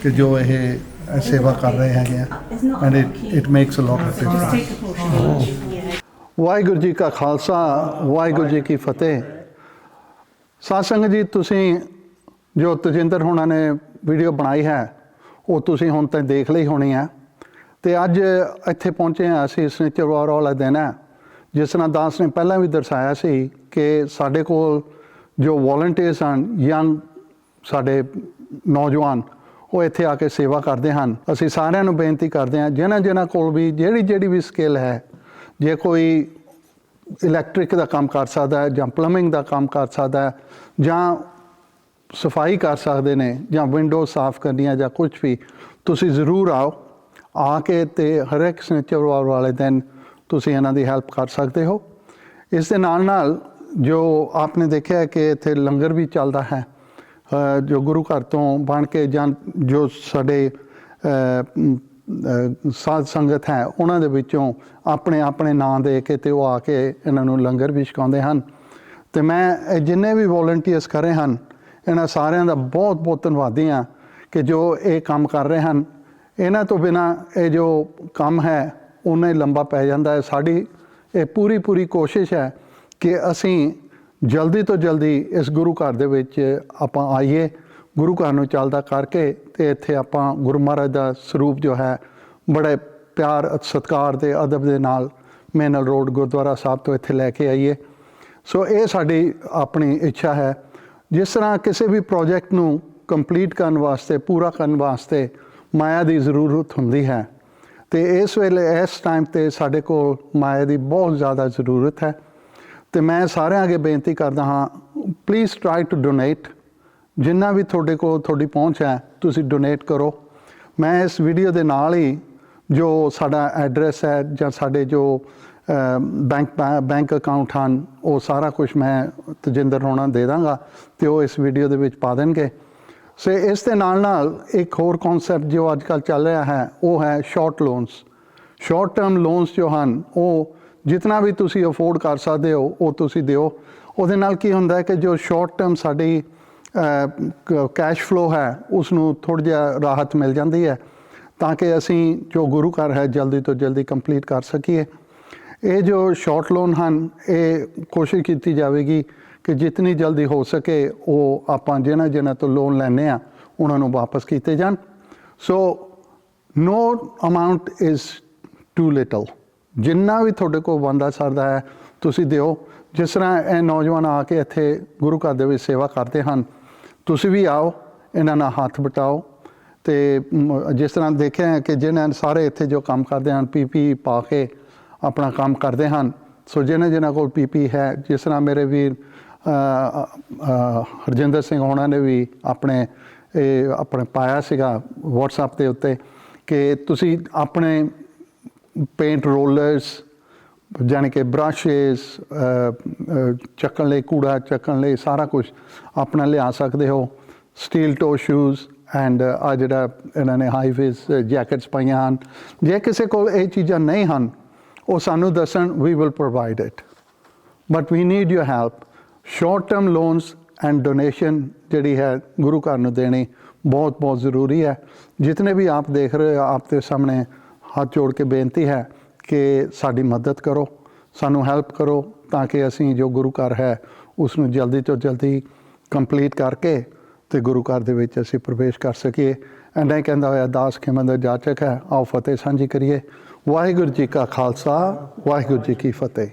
[SPEAKER 2] ਕਿ ਜੋ ਇਹ ਸੇਵਾ ਕਰ ਰਹੇ ਹੈਗੇ ਆ, and it makes a lot of difference. Waheguru ji ਕਾ ਖਾਲਸਾ, ਵਾਹਿਗੁਰੂ ਜੀ ਕੀ ਫਤਿਹ। ਸਾਧ ਸੰਗਤ ਜੀ, ਤੁਸੀਂ ਜੋ ਤਜਿੰਦਰ ਹੋਣਾ ਨੇ ਵੀਡੀਓ ਬਣਾਈ ਹੈ ਉਹ ਤੁਸੀਂ ਹੁਣ ਤਾਂ ਦੇਖ ਲਈ ਹੋਣੀ ਹੈ। ਅਤੇ ਅੱਜ ਇੱਥੇ ਪਹੁੰਚੇ ਹਾਂ ਅਸੀਂ ਸਨਿਚਰਵਾਰ ਵਾਲਾ ਦਿਨ ਹੈ। ਜਿਸ ਤਰ੍ਹਾਂ ਦਾਸ ਨੇ ਪਹਿਲਾਂ ਵੀ ਦਰਸਾਇਆ ਸੀ ਕਿ ਸਾਡੇ ਕੋਲ ਜੋ ਵੋਲੰਟੀਅਰਸ ਹਨ, ਯੰਗ ਸਾਡੇ ਨੌਜਵਾਨ, ਉਹ ਇੱਥੇ ਆ ਕੇ ਸੇਵਾ ਕਰਦੇ ਹਨ। ਅਸੀਂ ਸਾਰਿਆਂ ਨੂੰ ਬੇਨਤੀ ਕਰਦੇ ਹਾਂ, ਜਿਨ੍ਹਾਂ ਕੋਲ ਵੀ ਜਿਹੜੀ ਵੀ ਸਕਿੱਲ ਹੈ, ਜੇ ਕੋਈ ਇਲੈਕਟ੍ਰਿਕ ਦਾ ਕੰਮ ਕਰ ਸਕਦਾ ਹੈ ਜਾਂ ਪਲੰਬਿੰਗ ਦਾ ਕੰਮ ਕਰ ਸਕਦਾ ਹੈ ਜਾਂ ਸਫਾਈ ਕਰ ਸਕਦੇ ਨੇ ਜਾਂ ਵਿੰਡੋ ਸਾਫ਼ ਕਰਨੀਆਂ ਜਾਂ ਕੁਛ ਵੀ, ਤੁਸੀਂ ਜ਼ਰੂਰ ਆ ਕੇ ਅਤੇ ਹਰ ਇੱਕ ਸਨਿਚਰਵਾਰ ਵਾਲੇ ਦਿਨ ਤੁਸੀਂ ਇਹਨਾਂ ਦੀ ਹੈਲਪ ਕਰ ਸਕਦੇ ਹੋ। ਇਸ ਦੇ ਨਾਲ ਜੋ ਆਪਨੇ ਦੇਖਿਆ ਕਿ ਇੱਥੇ ਲੰਗਰ ਵੀ ਚੱਲਦਾ ਹੈ, ਜੋ ਗੁਰੂ ਘਰ ਤੋਂ ਬਣ ਕੇ ਜਾਂ ਜੋ ਸਾਡੇ ਸਾਧ ਸੰਗਤ ਹੈ ਉਹਨਾਂ ਦੇ ਵਿੱਚੋਂ ਆਪਣੇ ਨਾਂ ਦੇ ਕੇ ਅਤੇ ਉਹ ਆ ਕੇ ਇਹਨਾਂ ਨੂੰ ਲੰਗਰ ਵੀ ਛਕਾਉਂਦੇ ਹਨ। ਅਤੇ ਮੈਂ ਜਿੰਨੇ ਵੀ ਵੋਲੰਟੀਅਰਸ ਕਰ ਰਹੇ ਹਨ, ਇਹਨਾਂ ਸਾਰਿਆਂ ਦਾ ਬਹੁਤ ਧੰਨਵਾਦੀ ਹਾਂ ਕਿ ਜੋ ਇਹ ਕੰਮ ਕਰ ਰਹੇ ਹਨ। ਇਹਨਾਂ ਤੋਂ ਬਿਨਾਂ ਇਹ ਜੋ ਕੰਮ ਹੈ ਉਨਾ ਹੀ ਲੰਬਾ ਪੈ ਜਾਂਦਾ ਹੈ। ਸਾਡੀ ਇਹ ਪੂਰੀ ਕੋਸ਼ਿਸ਼ ਹੈ ਕਿ ਅਸੀਂ ਜਲਦੀ ਤੋਂ ਜਲਦੀ ਇਸ ਗੁਰੂ ਘਰ ਦੇ ਵਿੱਚ ਆਪਾਂ ਆਈਏ, ਗੁਰੂ ਘਰ ਨੂੰ ਚੱਲਦਾ ਕਰਕੇ ਅਤੇ ਇੱਥੇ ਆਪਾਂ ਗੁਰੂ ਮਹਾਰਾਜ ਦਾ ਸਰੂਪ ਜੋ ਹੈ ਬੜੇ ਪਿਆਰ ਸਤਿਕਾਰ ਦੇ ਅਦਬ ਦੇ ਨਾਲ ਮੇਨਲ ਰੋਡ ਗੁਰਦੁਆਰਾ ਸਾਹਿਬ ਤੋਂ ਇੱਥੇ ਲੈ ਕੇ ਆਈਏ। ਸੋ ਇਹ ਸਾਡੀ ਆਪਣੀ ਇੱਛਾ ਹੈ। ਜਿਸ ਤਰ੍ਹਾਂ ਕਿਸੇ ਵੀ ਪ੍ਰੋਜੈਕਟ ਨੂੰ ਕੰਪਲੀਟ ਕਰਨ ਵਾਸਤੇ, ਪੂਰਾ ਕਰਨ ਵਾਸਤੇ ਮਾਇਆ ਦੀ ਜ਼ਰੂਰਤ ਹੁੰਦੀ ਹੈ, ਅਤੇ ਇਸ ਵੇਲੇ ਇਸ ਟਾਈਮ 'ਤੇ ਸਾਡੇ ਕੋਲ ਮਾਇਆ ਦੀ ਬਹੁਤ ਜ਼ਿਆਦਾ ਜ਼ਰੂਰਤ ਹੈ। ਅਤੇ ਮੈਂ ਸਾਰਿਆਂ ਅੱਗੇ ਬੇਨਤੀ ਕਰਦਾ ਹਾਂ, ਪਲੀਜ਼ ਟਰਾਈ ਟੂ ਡੋਨੇਟ। ਜਿੰਨਾ ਵੀ ਤੁਹਾਡੇ ਕੋਲ ਤੁਹਾਡੀ ਪਹੁੰਚ ਹੈ ਤੁਸੀਂ ਡੋਨੇਟ ਕਰੋ। ਮੈਂ ਇਸ ਵੀਡੀਓ ਦੇ ਨਾਲ ਹੀ ਜੋ ਸਾਡਾ ਐਡਰੈਸ ਹੈ ਜਾਂ ਸਾਡੇ ਜੋ ਬੈਂਕ ਅਕਾਊਂਟ ਹਨ, ਉਹ ਸਾਰਾ ਕੁਛ ਮੈਂ ਤਜਿੰਦਰ ਹੋਣਾ ਦੇ ਦਾਂਗਾ ਅਤੇ ਉਹ ਇਸ ਵੀਡੀਓ ਦੇ ਵਿੱਚ ਪਾ ਦੇਣਗੇ। ਸੋ ਇਸ ਦੇ ਨਾਲ ਇੱਕ ਹੋਰ ਕੌਨਸੈਪਟ ਜੋ ਅੱਜ ਕੱਲ੍ਹ ਚੱਲ ਰਿਹਾ ਹੈ ਉਹ ਹੈ short loans. Short term loans ਜੋ ਹਨ ਉਹ ਜਿਤਨਾ ਵੀ ਤੁਸੀਂ ਅਫੋਰਡ ਕਰ ਸਕਦੇ ਹੋ ਉਹ ਤੁਸੀਂ ਦਿਓ। ਉਹਦੇ ਨਾਲ ਕੀ ਹੁੰਦਾ ਹੈ ਕਿ ਜੋ ਸ਼ਾਰਟ ਟਰਮ ਸਾਡੀ ਕੈਸ਼ ਫਲੋ ਹੈ ਉਸ ਨੂੰ ਥੋੜ੍ਹਾ ਜਿਹਾ ਰਾਹਤ ਮਿਲ ਜਾਂਦੀ ਹੈ, ਤਾਂ ਕਿ ਅਸੀਂ ਜੋ ਗੁਰੂ ਘਰ ਹੈ ਜਲਦੀ ਤੋਂ ਜਲਦੀ ਕੰਪਲੀਟ ਕਰ ਸਕੀਏ। ਇਹ ਜੋ ਸ਼ਾਰਟ ਲੋਨ ਹਨ, ਇਹ ਕੋਸ਼ਿਸ਼ ਕੀਤੀ ਜਾਵੇਗੀ ਕਿ ਜਿਤਨੀ ਜਲਦੀ ਹੋ ਸਕੇ ਉਹ ਆਪਾਂ ਜਿਹਨਾਂ ਤੋਂ ਲੋਨ ਲੈਂਦੇ ਹਾਂ ਉਹਨਾਂ ਨੂੰ ਵਾਪਸ ਕੀਤੇ ਜਾਣ। ਸੋ ਨੋ ਅਮਾਊਂਟ ਇਜ਼ ਟੂ ਲਿਟਲ। ਜਿੰਨਾ ਵੀ ਤੁਹਾਡੇ ਕੋਲ ਬਣਦਾ ਸਰਦਾ ਹੈ ਤੁਸੀਂ ਦਿਓ। ਜਿਸ ਤਰ੍ਹਾਂ ਇਹ ਨੌਜਵਾਨ ਆ ਕੇ ਇੱਥੇ ਗੁਰੂ ਘਰ ਦੇ ਵਿੱਚ ਸੇਵਾ ਕਰਦੇ ਹਨ, ਤੁਸੀਂ ਵੀ ਆਓ, ਇਹਨਾਂ ਨਾਲ ਹੱਥ ਵਟਾਓ। ਅਤੇ ਜਿਸ ਤਰ੍ਹਾਂ ਦੇਖਿਆ ਹੈ ਕਿ ਜਿਹਨਾਂ ਸਾਰੇ ਇੱਥੇ ਜੋ ਕੰਮ ਕਰਦੇ ਹਨ ਪੀਪੀ ਪਾ ਕੇ ਆਪਣਾ ਕੰਮ ਕਰਦੇ ਹਨ। ਸੋ ਜਿਹਨਾਂ ਕੋਲ ਪੀਪੀ ਹੈ, ਜਿਸ ਤਰ੍ਹਾਂ ਮੇਰੇ ਵੀਰ ਹਰਜਿੰਦਰ ਸਿੰਘ ਹੋਣਾ ਨੇ ਵੀ ਆਪਣੇ ਪਾਇਆ ਸੀਗਾ WhatsApp ਦੇ ਉੱਤੇ ਕਿ ਤੁਸੀਂ ਆਪਣੇ ਪੇਂਟ ਰੋਲਰਸ ਜਾਣੀ ਕਿ ਬਰੱਸ਼ਿਸ ਚੱਕਣ ਲਈ, ਕੂੜਾ ਚੱਕਣ ਲਈ ਸਾਰਾ ਕੁਝ ਆਪਣਾ ਲਿਆ ਸਕਦੇ ਹੋ। ਸਟੀਲ ਟੋ ਸ਼ੂਜ਼ ਐਂਡ ਆ ਜਿਹੜਾ ਇਹਨਾਂ ਨੇ ਹਾਈ ਵੇਸ ਜੈਕਟਸ ਪਾਈਆਂ ਹਨ। ਜੇ ਕਿਸੇ ਕੋਲ ਇਹ ਚੀਜ਼ਾਂ ਨਹੀਂ ਹਨ, ਉਹ ਸਾਨੂੰ ਦੱਸਣ, we will provide it, but we need your help. Short term loans and donation ਜਿਹੜੀ ਹੈ ਗੁਰੂ ਘਰ ਨੂੰ ਦੇਣੀ ਬਹੁਤ ਬਹੁਤ ਜ਼ਰੂਰੀ ਹੈ। ਜਿਤਨੇ ਵੀ ਆਪ ਦੇਖ ਰਹੇ ਹੋ, ਆਪ ਦੇ ਸਾਹਮਣੇ ਹੱਥ ਜੋੜ ਕੇ ਬੇਨਤੀ ਹੈ ਕਿ ਸਾਡੀ ਮਦਦ ਕਰੋ, ਸਾਨੂੰ ਹੈਲਪ ਕਰੋ, ਤਾਂ ਕਿ ਅਸੀਂ ਜੋ ਗੁਰੂ ਘਰ ਹੈ ਉਸ ਨੂੰ ਜਲਦੀ ਤੋਂ ਜਲਦੀ ਕੰਪਲੀਟ ਕਰਕੇ ਅਤੇ ਗੁਰੂ ਘਰ ਦੇ ਵਿੱਚ ਅਸੀਂ ਪ੍ਰਵੇਸ਼ ਕਰ ਸਕੀਏ। ਐਂਡ ਇਹ ਕਹਿੰਦਾ ਹੋਇਆ ਦਾਸ ਖਿਮੰਦਰ ਜਾਚਕ ਹੈ। ਆਓ ਫਤਿਹ ਸਾਂਝੀ ਕਰੀਏ। ਵਾਹਿਗੁਰੂ ਜੀ ਕਾ ਖਾਲਸਾ, ਵਾਹਿਗੁਰੂ ਜੀ ਕੀ ਫਤਿਹ।